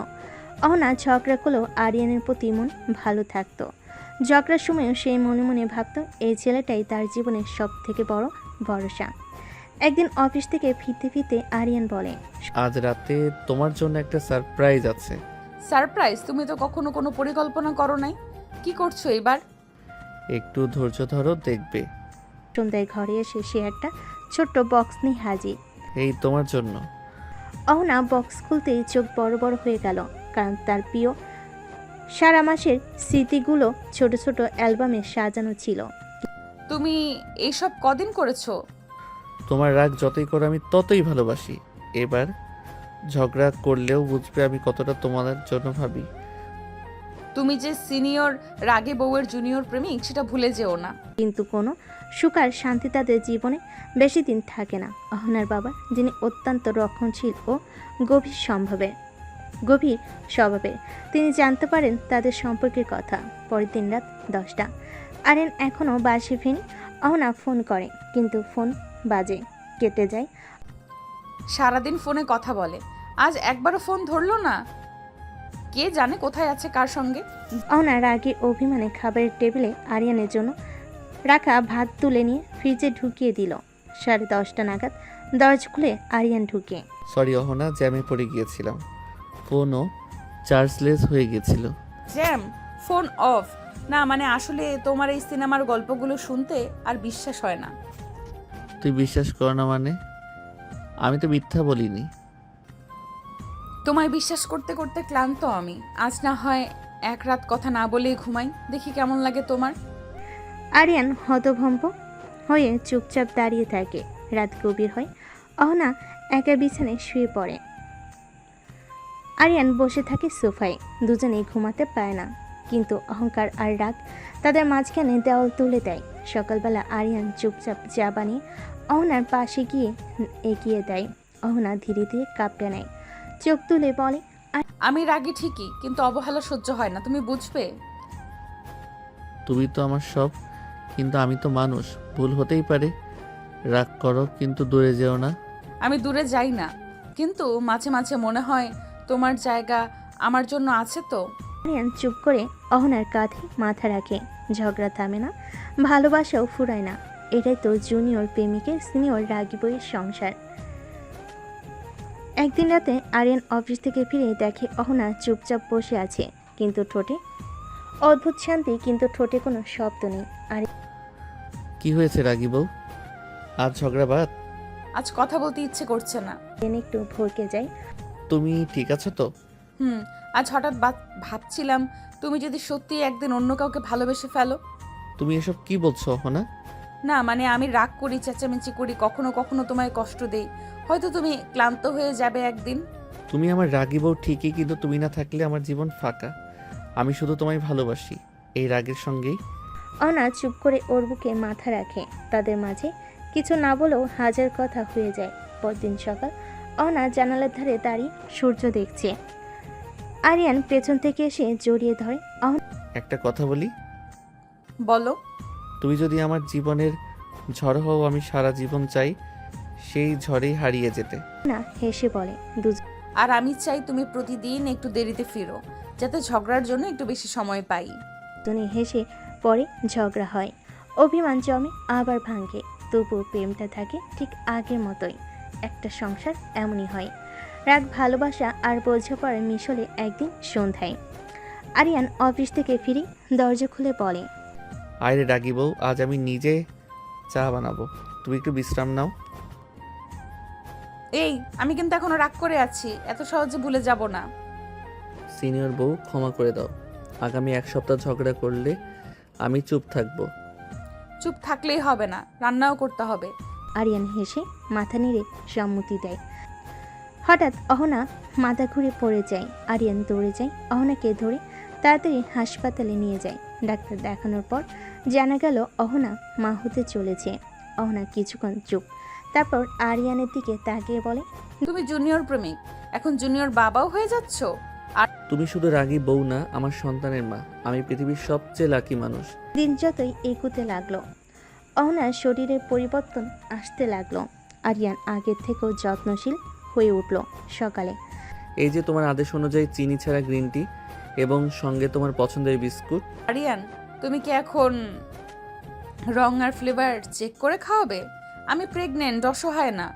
অহনা ঝগড়া করলেও আরিয়ানের প্রতি মন ভালো থাকতো। ঝগড়ার সময়ও সেই মনে মনে ভাবত এই ছেলেটাই তার জীবনের সব থেকে বড় ভরসা। একদিন অফিস থেকে ফিরতে ফিরতে আরিয়ান বলে, আজ রাতে তোমার জন্য একটা সারপ্রাইজ আছে। সারপ্রাইজ? তুমি তো কখনো কোনো পরিকল্পনা করো নাই, কি করছো এবার? একটু ধৈর্য ধরো, দেখবে। সন্ধ্যায় ঘরে এসে সে একটা ছোট্ট বক্স নিয়ে হাজির। এই তোমার জন্য। অহনা বক্স খুলতেই চোখ বড় বড় হয়ে গেল, কারণ তার প্রিয় সারা মাসের স্মৃতিগুলো ছোট ছোট অ্যালবামে সাজানো ছিল। তুমি এইসব কদিন করেছো? তোমার রাগ যতই করো আমি ততই ভালোবাসি। এবার ঝগড়া করলেও বুঝবে আমি কতটা তোমার জন্য ভাবি। তুমি যে সিনিয়র রাগে বউয়ের জুনিয়র প্রেমিক সেটা ভুলে যেও না। কিন্তু কোনো সুখ আর শান্তি তাদের জীবনে বেশি দিন থাকে না। অহনার বাবা, যিনি অত্যন্ত রক্ষণশীল ও গভীর স্বভাবের, তিনি জানতে পারেন তাদের সম্পর্কের কথা পরের দিন রাত 10টা। আরিয়ান এখনও বাসে ফেনি। অহনা ফোন করে, কিন্তু ফোন বাজে, কেটে যায়। সারাদিন ফোনে কথা বলে, আজ একবারও ফোন ধরলো না। কে জানে কোথায় আছে, কার সঙ্গে। অহনা রাগে অভিমানে খাবারের টেবিলে আরিয়ানের জন্য রাখা ভাত তুলে নিয়ে ফ্রিজে ঢুকিয়ে দিল। 10:30 নাগাদ দরজা খুলে আরিয়ান ঢুকে। সরি অহনা, জ্যামে পড়ে গিয়েছিলাম। ফোনও চার্জলেস হয়ে গেছিল। জ্যাম? Phone off? না মানে আসলে তোমার এই সিনেমার গল্পগুলো শুনতে আর বিশ্বাস হয় না। তুই বিশ্বাস কর না মানে? আমি তো মিথ্যা বলিনি। তোমায় বিশ্বাস করতে করতে ক্লান্ত আমি। আজ না হয় এক রাত কথা না বলেই ঘুমাই, দেখি কেমন লাগে তোমার। আরিয়ান হতভম্ব হয়ে চুপচাপ দাঁড়িয়ে থাকে। রাত গভীর হয়। অহনা একা বিছানায় শুয়ে পড়ে। আরিয়ান বসে থাকে সোফায়। দুজনেই ঘুমাতে পায় না, কিন্তু অহংকার আর রাগ তাদের মাঝখানে দেওয়াল তুলে দেয়। সকালবেলা আরিয়ান চুপচাপ চা বানিয়ে অহনার পাশে গিয়ে এগিয়ে দেয়। অহনা ধীরে ধীরে কাঁপতে নেয়, চোখ তুলে বলে, আমি রাগী ঠিকই, কিন্তু অবহেলা সহ্য হয় না, তুমি বুঝবে। তুমি তো আমার সব, কিন্তু আমি তো মানুষ, ভুল হতেই পারে। রাগ করো, কিন্তু দূরে যেও না। আমি দূরে যাই না, কিন্তু মাঝে মাঝে মনে হয় তোমার জায়গা আমার জন্য আছে তো। আরিয়ান চুপ করে অহনার কাঁধে মাথা রাখে। ঝগড়া থামে না, ভালোবাসাও ফুরায় না। এটাই তো জুনিয়র প্রেমিকের সিনিয়র রাগী বইয়ের সংসার। একদিন রাতে আরিয়ান অফিস থেকে ফিরে দেখে অহনা চুপচাপ বসে আছে, কিন্তু ঠোঁটে অদ্ভুত শান্তি, কিন্তু ঠোঁটে কোনো শব্দ নেই। আর কি হয়েছে রাগী বউ? আজ ঝগড়া বাদ? আজ কথা বলতে ইচ্ছে করছে না। একটু ভরকে যায়। তুমি ঠিক আছো তো? আজ হঠাৎ ভাবছিলাম তুমি যদি সত্যি একদিন অন্য কাউকে ভালোবেসে ফেলো। তুমি এসব কি বলছো অহনা? না মানে আমি রাগ করি, চেঁচামেচি করি, কখনো কখনো তোমায় কষ্ট দেই, হয়তো তুমি ক্লান্ত হয়ে যাবে একদিন। তুমি আমার রাগী বউ ঠিকই, কিন্তু তুমি না থাকলে আমার জীবন ফাঁকা। আমি শুধু তোমায় ভালোবাসি, এই রাগের সঙ্গেই। অহনা চুপ করে ওর বুকে মাথা রাখে। তাদের মাঝে কিছু না বলেও হাজার কথা হয়ে যায়। পরদিন সকাল, অহনা জানালার ধারে দাঁড়িয়ে সূর্য দেখছে। আরিয়ান পেছন থেকে এসে জড়িয়ে ধরে। একটা কথা বলি? বলো। তুমি যদি আমার জীবনের ঝড় হও, আমি সারা জীবন চাই সেই ঝড়েই হারিয়ে যেতে। না হেসে বলে, আর আমি চাই তুমি প্রতিদিন একটু দেরিতে ফিরো, যাতে ঝগড়ার জন্য একটু বেশি সময় পাই। দুজনে হেসে পরে ঝগড়া হয়, অভিমান জমে আবার ভাঙে, তবুও প্রেমটা থাকে ঠিক আগের মতোই। একটা সংসার এমনই হয়, রাগ, ভালোবাসা আর বোঝাপড়ার মিশলে। একদিন সন্ধ্যায় আরিয়ান অফিস থেকে ফিরে দরজা খুলে বলে, আরে রাগি বউ, আজ আমি নিজে চা বানাবো, তুমি একটু বিশ্রাম নাও। এই, আমি কিন্তু এখনো রাগ করে আছি, এত সহজে ভুলে যাব না। সিনিয়র বউ, ক্ষমা করে দাও। আগামী 1 সপ্তাহ ঝগড়া করলে আমি চুপ থাকবো। চুপ থাকলেই হবে না, রান্নাও করতে হবে। আরিয়ান হেসে মাথা নেড়ে সম্মতি দেয়। হঠাৎ অহনা মাথা ঘুরে পড়ে যায়। আরিয়ান দৌড়ে যায়, অহনাকে ধরে তাড়াতাড়ি হাসপাতালে নিয়ে যায়। ডাক্তার দেখানোর পর জানা গেল অহনা মা হতে চলেছে। অহনা কিছুক্ষণ চুপ, তারপর আরিয়ানের দিকে তাকিয়ে বলে, তুমি জুনিয়র প্রেমিক, এখন জুনিয়র বাবাও হয়ে যাচ্ছ। আর তুমি শুধু রাগী বউ না, আমার সন্তানের মা। আমি পৃথিবীর সবচেয়ে লাকি মানুষ। দিন যতই এগুতে লাগলো, অহনার শরীরের পরিবর্তন আসতে লাগলো। আরিয়ান আগের থেকেও যত্নশীল হয়ে উঠল। সকালে এই যে তোমার আদেশ অনুযায়ী চিনি ছাড়া গ্রিন টি এবং সঙ্গে তোমার পছন্দের বিস্কুট। আরিয়ান, তুমি কি এখন রং আর ফ্লেভার চেক করে খাওয়াবে? আমি প্রেগনেন্ট, অসহায় না।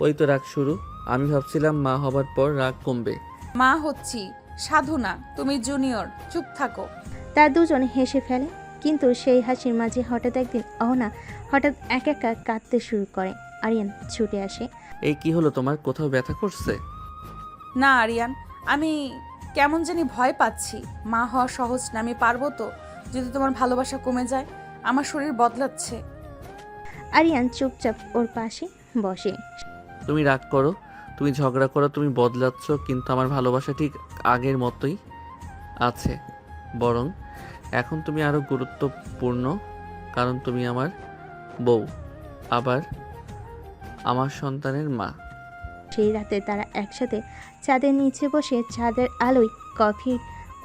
ওই তো রাগ শুরু। আমি ভাবছিলাম মা হবার পর রাগ কমবে। মা হচ্ছি, সাধু না। তুমি জুনিয়র, চুপ থাকো। তার দুজন হেসে ফেলে, কিন্তু সেই হাসির মাঝে হঠাৎ একদিন অহনা হঠাৎ একা কাঁদতে শুরু করে। আরিয়ান ছুটে আসে। এই কি হলো তোমার, কোথাও ব্যথা করছে? না আরিয়ান, আমি কেমন জানি ভয় পাচ্ছি। মা হওয়া সহজ না, আমি পারবো তো? যদি তোমার ভালোবাসা কমে যায়, আমার শরীর বদলাচ্ছে। আরিয়ান চুপচাপ ওর পাশে বসে। তুমি রাগ করো, তুমি ঝগড়া করো, তুমি বদলাচ্ছ, কিন্তু আমার ভালোবাসা ঠিক আগের মতোই আছে। বরং এখন তুমি আরো গুরুত্বপূর্ণ, কারণ তুমি আমার বউ, আবার আমার সন্তানের মা। সেই রাতে তারা একসাথে চাঁদের নিচে বসে চাঁদের আলোয় কফির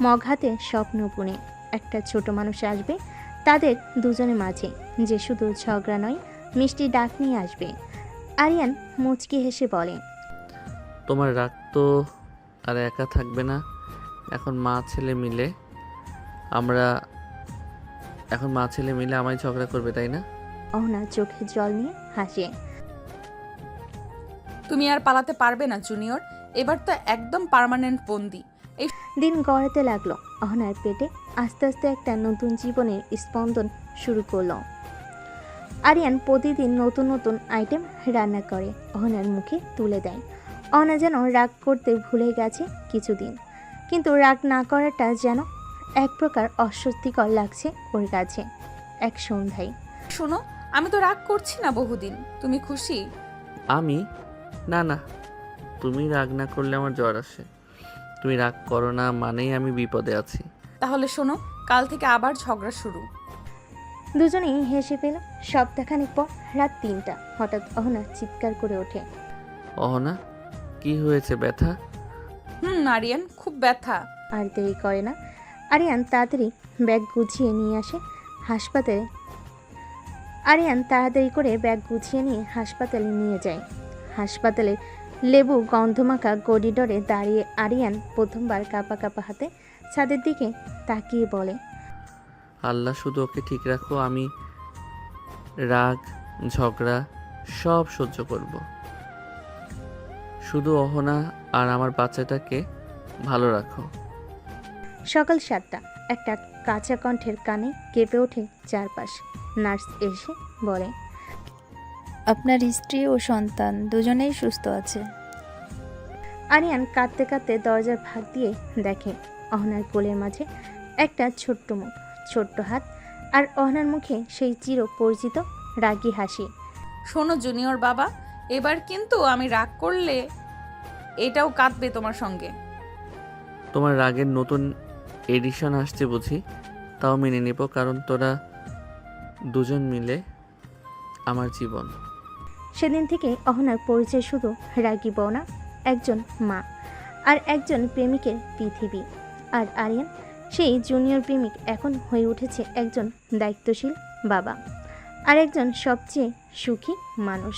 মগ হাতে স্বপ্ন বুনে একটা ছোট মানুষ আসবে তাদের দুজনের মাঝে, যে শুধু ঝগড়া নয়, মিষ্টি ডাক নিয়ে আসবে। আরিয়ান মুচকি হেসে বলে, তোমার রাগ তো আর একা থাকবে না। এখন মা ছেলে মিলে আমায় ঝগড়া করবে, তাই না? অহনা চোখে জল নিয়ে হাসে। তুমি আর পালাতে পারবে না জুনিয়র, এবার তো একদম পার্মানেন্ট বন্দি। এই দিন গড়াতে লাগলো। অহনার পেটে আস্তে আস্তে একটা নতুন জীবনের স্পন্দন শুরু করলো। আরিয়ান প্রতিদিন নতুন নতুন আইটেম রান্না করে অহনার মুখে তুলে দেয়। অহনা যেন রাগ করতে ভুলে গেছে কিছুদিন, কিন্তু রাগ না করাটা যেন এক প্রকার অস্বস্তিকর লাগছে ওর কাছে। এক সন্ধ্যায়, শোনো, আমি তো রাগ করছি না বহুদিন। তুমি খুশি? আমি না, তুমি রাগ না করলে আমার জ্বর আসে। তুমি রাগ করো না মানেই আমি বিপদে আছি। তাহলে শোনো, কাল থেকে আবার ঝগড়া শুরু। দুজনেই হেসে পেল। সপ্তাহখানেক পর রাত 3টা হঠাৎ অহনা চিৎকার করে ওঠে। অহনা, কি হয়েছে, ব্যথা? আরিয়ান, খুব ব্যথা। আর দেরি করে না, আরিয়ান তাড়াতাড়ি ব্যাগ গুছিয়ে নিয়ে আসে হাসপাতালে। হাসপাতালে নিয়ে যায়। হাসপাতালে লেবু গন্ধমাখা করিডোরে দাঁড়িয়ে আরিয়ান প্রথমবার কাঁপা কাঁপা হাতে ছাদের দিকে তাকিয়ে বলে, আল্লাহ শুধু ওকে ঠিক রাখো, আমি রাগ ঝগড়া সব সহ্য করব। শুধু অহনা আর আমার বাচ্চাটাকে ভালো রাখো। সকাল 7টা, একটা কাঁচা কণ্ঠের কানে কেঁপে ওঠে চারপাশ। নার্স এসে বলে, আপনার স্ত্রী ও সন্তান দুজনেই সুস্থ আছে। আরিয়ান কাঁদতে কাঁদতে দরজার ফাঁক দিয়ে দেখে অহনার কোলের মাঝে একটা ছোট্ট মুখ, ছোট্ট হাত, আর অহনার মুখে সেই চির পরিচিত রাগী হাসি। শোনো জুনিয়র বাবা, এবার কিন্তু আমি রাগ করলে এটাও কাঁদবে তোমার সঙ্গে। তোমার রাগের নতুন এডিশন আসছে বুঝি? তাও মেনে নেব, কারণ তোরা দুজন মিলে আমার জীবন। সেদিন থেকে অহনার পরিচয় শুধু রাগী বউ না, একজন মা আর একজন প্রেমিকের পৃথিবী। আর আরিয়ান সেই জুনিয়র প্রেমিক এখন হয়ে উঠেছে একজন দায়িত্বশীল বাবা আর একজন সবচেয়ে সুখী মানুষ।